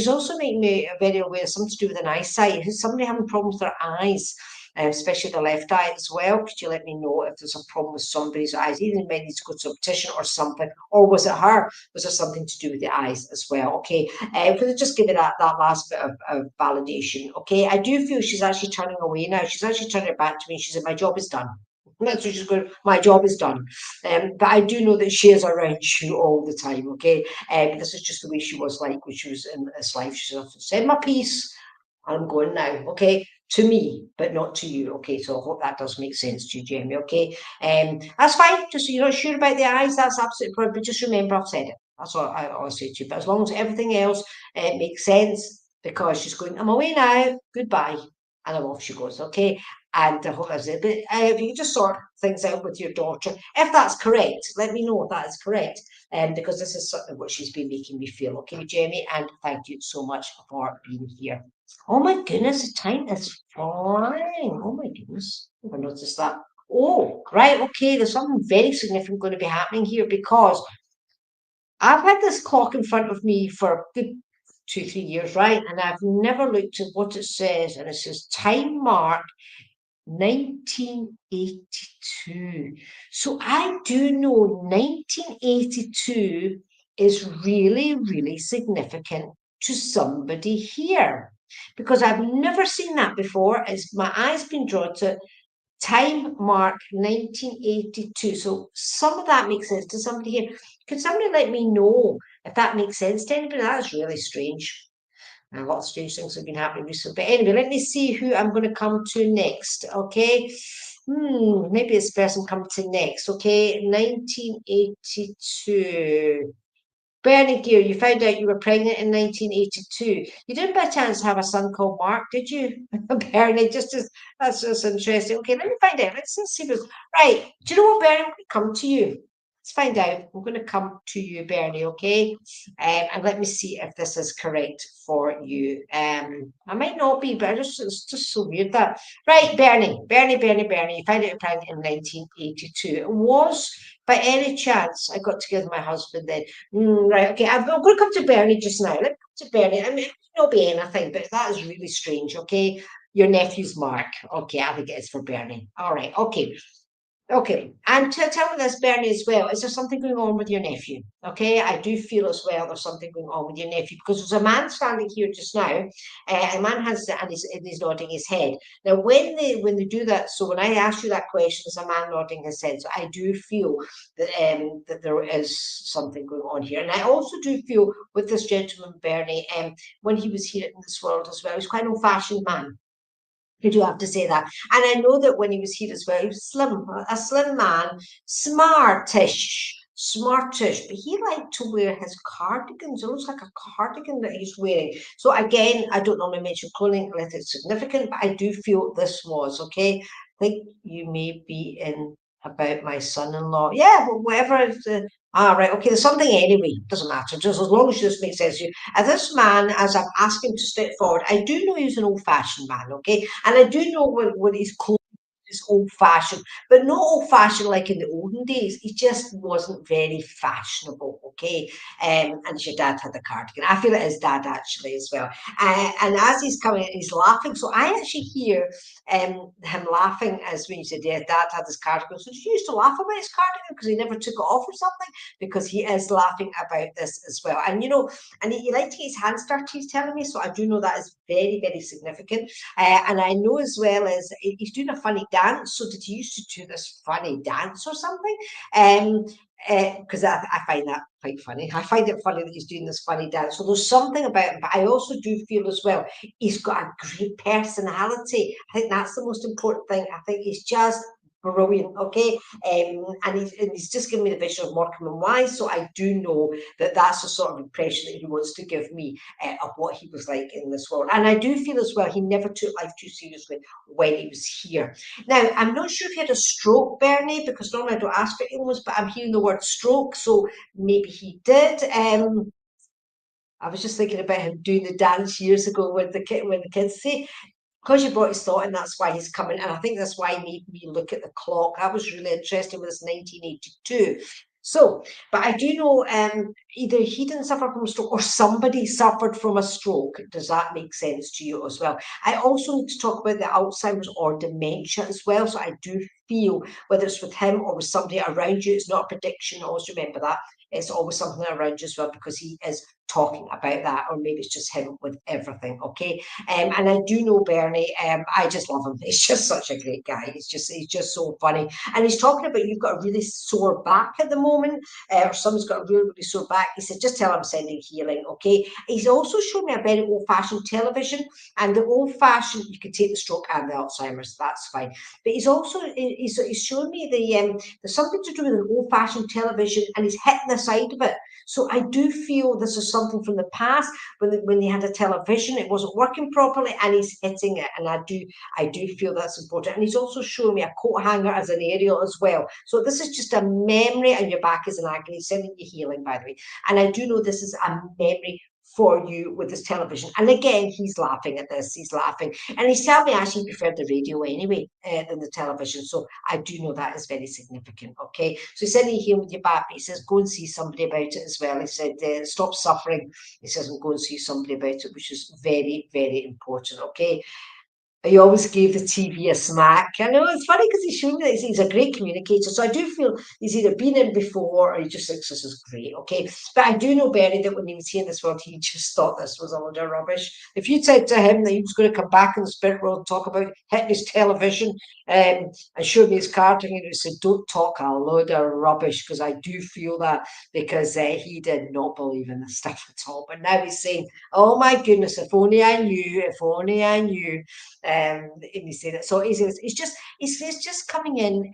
also making me very aware of something to do with an eyesight. Is somebody having problems with their eyes? Especially the left eye as well. Could you let me know if there's a problem with somebody's eyes? Either might need to go to a optician or something, or was it her? Was there something to do with the eyes as well? Okay, could just give it that last bit of validation? Okay, I do feel she's actually turning away now. She's actually turning it back to me. She said, "My job is done." That's what she's going. My job is done. But I do know that she is around you all the time. Okay, this is just the way she was like when she was in this life. She said, "My piece. I'm going now." Okay, to me, but not to you. Okay, so I hope that does make sense to you, Jamie. Okay, that's fine. Just so you're not sure about the eyes, that's absolutely fine. But just remember, I've said it. That's all I always say to you. But as long as everything else makes sense, because she's going, I'm away now. Goodbye, and then off she goes. Okay. And I hope that's it. But if you can just sort things out with your daughter, if that's correct, let me know if that is correct. Because this is certainly what she's been making me feel. Okay, Jamie, and thank you so much for being here. Oh my goodness, the time is flying. Oh my goodness. I never noticed that. Oh, right. Okay. There's something very significant going to be happening here because I've had this clock in front of me for a good 2, 3 years, right? And I've never looked at what it says. And it says time mark 1982. So I do know 1982 is really, really significant to somebody here because I've never seen that before. It's my eyes been drawn to time mark 1982. So some of that makes sense to somebody here. Could somebody let me know if that makes sense to anybody? That's really strange. A lot of strange things have been happening recently. But anyway, let me see who I'm going to come to next. Okay. Maybe this person come to next. Okay. 1982. Bernie Gear, you found out you were pregnant in 1982. You didn't by chance have a son called Mark, did you? Bernie, that's just interesting. Okay, let me find out. Let's see what's right. Do you know what, Bernie? I'm going to come to you. Let's find out. I'm going to come to you, Bernie, okay? And let me see if this is correct for you. I might not be, but it's just so weird that. Right, Bernie, you found out you're pregnant in 1982. It was, by any chance, I got together with my husband then. Right, okay. I'm going to come to Bernie just now. Let's come to Bernie. I mean, it may not be anything, but that is really strange, okay? Your nephew's Mark. Okay, I think it is for Bernie. All right, okay. Okay, and tell me this, Bernie, as well. Is there something going on with your nephew? Okay, I do feel as well there's something going on with your nephew because there's a man standing here just now. A man has and he's nodding his head. Now, when they do that, so when I ask you that question, there's a man nodding his head. So I do feel that there is something going on here, and I also do feel with this gentleman, Bernie, when he was here in this world as well, he's quite an old-fashioned man. I do have to say that. And I know that when he was here as well, he was slim, a slim man, smartish, but he liked to wear his cardigans. It looks like a cardigan that he's wearing. So again, I don't normally mention clothing unless it's significant, but I do feel this was, okay? I think you may be in about my son-in-law. Yeah, but whatever. Right, okay, there's something anyway. Doesn't matter, just as long as this makes sense to you. And this man, as I'm asking to step forward, I do know he's an old-fashioned man, okay? And I do know when he's clothes is old-fashioned, but not old-fashioned like in the olden days. He just wasn't very fashionable, okay? And your dad had the cardigan. I feel it is dad actually as well. And as he's coming, he's laughing. So I actually hear him laughing as when you said, yeah, dad had his cardigan. So did you used to laugh about his cardigan because he never took it off or something? Because he is laughing about this as well. And and he liked to get his hands dirty, he's telling me. So I do know that is very, very significant. And I know as well as he's doing a funny dance. So did he used to do this funny dance or something? Because I find that quite funny. I find it funny that he's doing this funny dance. So there's something about him, but I also do feel as well he's got a great personality. I think that's the most important thing. I think he's just brilliant, okay? And he's just given me the vision of Morecambe and Wise, so I do know that that's the sort of impression that he wants to give me of what he was like in this world. And I do feel as well he never took life too seriously when he was here. Now, I'm not sure if he had a stroke, Bernie, because normally I don't ask for illness, but I'm hearing the word stroke, so maybe he did. I was just thinking about him doing the dance years ago with when the kids say, because you brought his thought and that's why he's coming. And I think that's why he made me look at the clock. That was really interesting with this 1982. So, but I do know either he didn't suffer from a stroke or somebody suffered from a stroke. Does that make sense to you as well? I also need to talk about the Alzheimer's or dementia as well. So I do feel whether it's with him or with somebody around you, it's not a prediction. Always remember that. It's always something around you as well because he is talking about that, or maybe it's just him with everything. Okay. And I do know Bernie. I just love him. He's just such a great guy. He's just so funny. And he's talking about you've got a really sore back at the moment, or someone's got a really, really sore back. He said, just tell him I'm sending healing. Okay. He's also showed me a very old-fashioned television, and the old-fashioned you can take the stroke and the Alzheimer's. That's fine. But he's showing me there's something to do with an old-fashioned television, and he's hitting the side of it. So I do feel this is something from the past when they had a television, it wasn't working properly, and he's hitting it. And I do feel that's important. And he's also showing me a coat hanger as an aerial as well. So this is just a memory, and your back is an agony, sending you healing, by the way. And I do know this is a memory for you with this television. And again, he's laughing at this. He's laughing. And he's telling me actually he preferred the radio anyway than the television. So I do know that is very significant. Okay. So he said he healed with your back, but he says go and see somebody about it as well. He said stop suffering. He says and go and see somebody about it, which is very, very important. Okay. He always gave the TV a smack. I know it's funny because he's showing me that he's a great communicator. So I do feel he's either been in before or he just thinks this is great. Okay. But I do know, Bernie, that when he was here in this world, he just thought this was a load of rubbish. If you said to him that he was going to come back in the spirit world and talk about hitting his television and show me his card, and he said, don't talk a load of rubbish, because I do feel that because he did not believe in this stuff at all. But now he's saying, oh my goodness, if only I knew, if only I knew. And he said it. So he's just coming in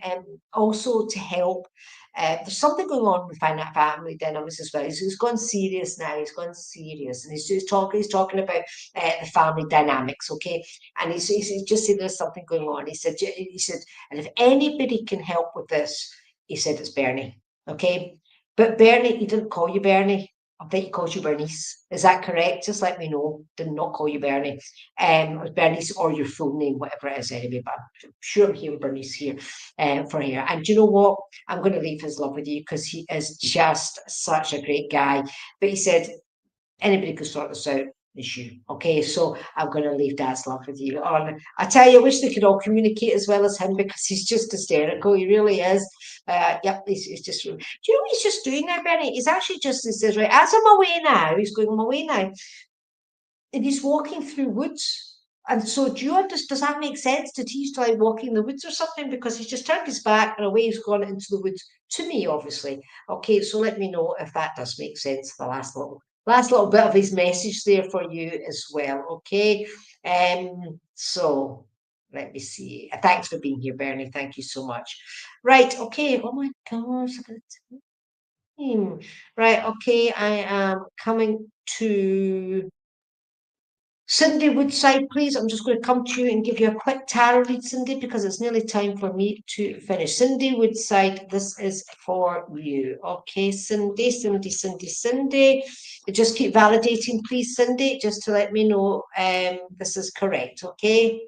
also to help. There's something going on with family dynamics as well. He's gone serious now. He's gone serious, and he's talking about the family dynamics. Okay, and he's just said there's something going on. He said, and if anybody can help with this, he said it's Bernie. Okay, but Bernie, he didn't call you Bernie. I think he calls you Bernice. Is that correct? Just let me know. Did not call you Bernie. Bernice or your full name, whatever it is anyway. But I'm sure I'm hearing Bernice here for here. And do you know what? I'm going to leave his love with you because he is just such a great guy. But he said anybody could sort this out. issue. Okay, so I'm going to leave Dad's love with you. I tell you, I wish they could all communicate as well as him, because he's just hysterical. He really is. Yep, he's just. Do you know what he's just doing now, Benny? He's actually just, he says, right, as I'm away now, he's going, I'm away now, and he's walking through woods. And so, do you understand? Does that make sense? Did he used to like walking the woods or something? Because he's just turned his back and away he's gone into the woods to me, obviously. Okay, so let me know if that does make sense. The last little bit of his message there for you as well. Okay, so let me see. Thanks for being here, Bernie. Thank you so much. Right. Okay. Oh my gosh. Look at the time. Right. Okay. I am coming to Cindy Woodside, please. I'm just going to come to you and give you a quick tarot read, Cindy, because it's nearly time for me to finish. Cindy Woodside, this is for you. Okay, Cindy, Cindy, Cindy, Cindy. Just keep validating, please, Cindy, just to let me know this is correct, okay?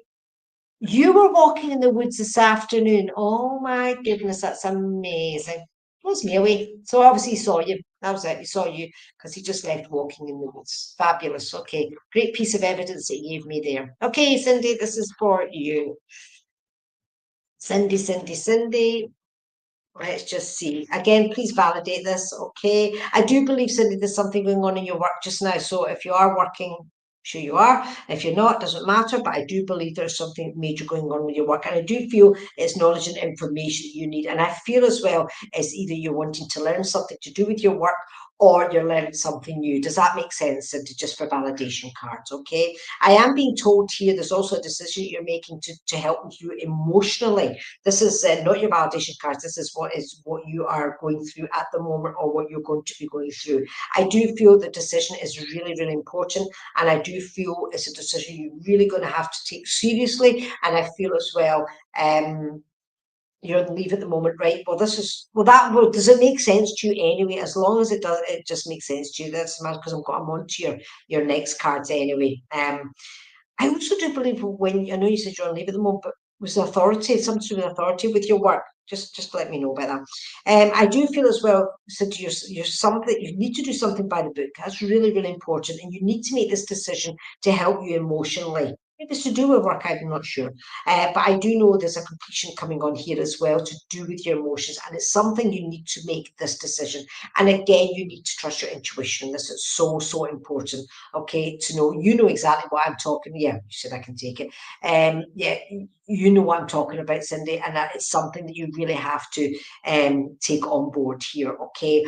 You were walking in the woods this afternoon. Oh my goodness, that's amazing. Was me away. So obviously he saw you. That was it. He saw you because he just left walking in the woods. Fabulous. Okay. Great piece of evidence that you gave me there. Okay, Cindy, this is for you. Cindy, Cindy, Cindy. Let's just see. Again, please validate this, okay? I do believe, Cindy, there's something going on in your work just now. So if you are working, sure you are. If you're not, doesn't matter. But I do believe there's something major going on with your work. And I do feel it's knowledge and information you need. And I feel as well as either you're wanting to learn something to do with your work, or you're learning something new. Does that make sense, Cindy? Just for validation cards, okay? I am being told here there's also a decision you're making to help you emotionally. This is not your validation cards. This is what you are going through at the moment, or what you're going to be going through. I do feel the decision is really, really important, and I do feel it's a decision you're really going to have to take seriously. And I feel as well, you're on leave at the moment, right? Well, does it make sense to you anyway? As long as it does, it just makes sense to you. That's matter, because I'm on to your next cards anyway. I also do believe, when I know you said you're on leave at the moment, but was the authority, some sort of authority with your work? Just let me know about that. I do feel as well, so you're something, you need to do something by the book. That's really, really important, and you need to make this decision to help you emotionally. If it's to do with work, I'm not sure. But I do know there's a completion coming on here as well to do with your emotions, and it's something you need to make this decision. And again, you need to trust your intuition. This is so, so important. Okay, to know, you know exactly what I'm talking. Yeah, you said I can take it. Yeah, you know what I'm talking about, Cindy, and that is something that you really have to take on board here. Okay,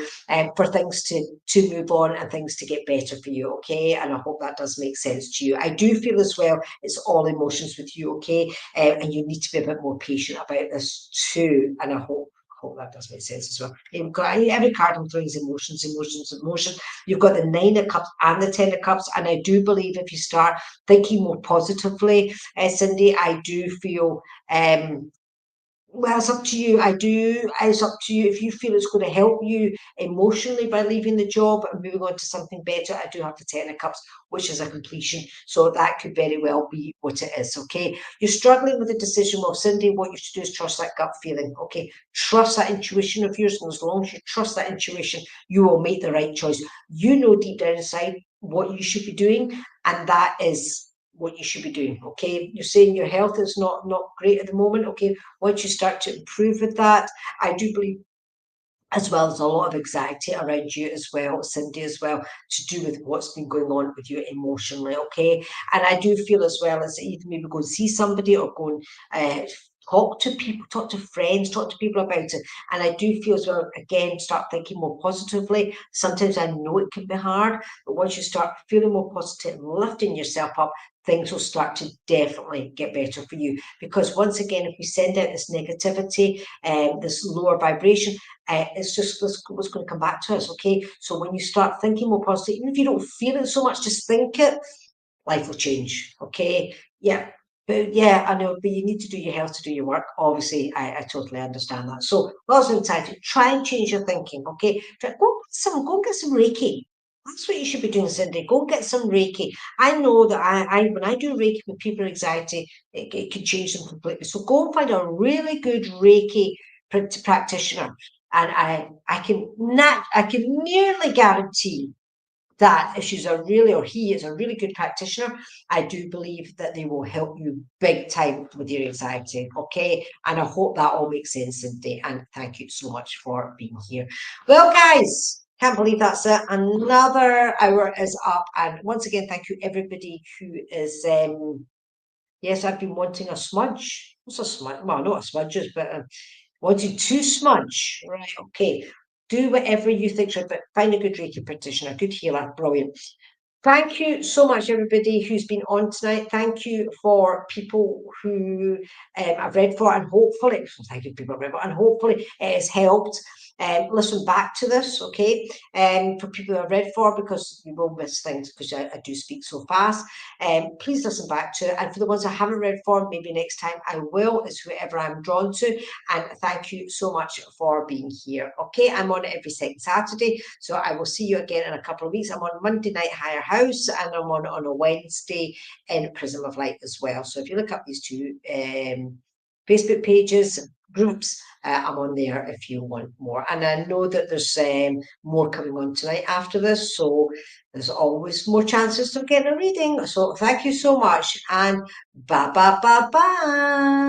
for things to move on and things to get better for you. Okay, and I hope that does make sense to you. I do feel as well it's all emotions with you. Okay, and you need to be a bit more patient about this too. And I hope that does make sense as well. You've got every card I'm throwing is emotions, emotions, emotions. You've got the Nine of Cups and the Ten of Cups, and I do believe if you start thinking more positively, Cindy, I do feel well, it's up to you. It's up to you. If you feel it's going to help you emotionally by leaving the job and moving on to something better, I do have the Ten of Cups, which is a completion. So that could very well be what it is. Okay. You're struggling with the decision. Well, Cindy, what you should do is trust that gut feeling. Okay. Trust that intuition of yours. And as long as you trust that intuition, you will make the right choice. You know deep down inside what you should be doing. And that is what you should be doing. Okay, you're saying your health is not great at the moment. Okay, once you start to improve with that, I do believe as well as a lot of anxiety around you as well, Cindy, as well, to do with what's been going on with you emotionally. Okay, and I do feel as well as either maybe go and see somebody, or go and talk to people, talk to friends, talk to people about it. And I do feel as well, again, start thinking more positively. Sometimes I know it can be hard, but once you start feeling more positive and lifting yourself up, things will start to definitely get better for you. Because once again, if we send out this negativity and this lower vibration, it's just what's going to come back to us. Okay, so when you start thinking more positive, even if you don't feel it so much, just think it, life will change. Okay, yeah. But yeah, I know, but you need to do your health to do your work. Obviously, I totally understand that. So, lots of time to try and change your thinking. Okay, go and get some Reiki. That's what you should be doing, Cindy. Go and get some Reiki. I know that I when I do Reiki with people with anxiety, it can change them completely. So go and find a really good Reiki practitioner, and I can nearly guarantee that issues are really, or he is a really good practitioner, I do believe that they will help you big time with your anxiety. Okay. And I hope that all makes sense, Cindy. And thank you so much for being here. Well, guys, can't believe that's it. Another hour is up. And once again, thank you everybody who is yes, I've been wanting a smudge. What's a smudge? Well, not a smudges, but wanting to smudge. Right. Okay. Do whatever you think's right, but find a good Reiki practitioner, a good healer. Brilliant. Thank you so much, everybody who's been on tonight. Thank you for people who I've read for, and hopefully, thank you people I've read for, and hopefully it has helped. Listen back to this, okay? For people who I've read for, because you will miss things because I do speak so fast. Please listen back to it. And for the ones I haven't read for, maybe next time I will. It's whoever I'm drawn to. And thank you so much for being here. Okay, I'm on every second Saturday, so I will see you again in a couple of weeks. I'm on Monday night Higher House, and I'm on a Wednesday in Prism of Light as well. So if you look up these two Facebook pages, groups, I'm on there if you want more. And I know that there's more coming on tonight after this, so there's always more chances of getting a reading. So thank you so much, and bye bye bye bye.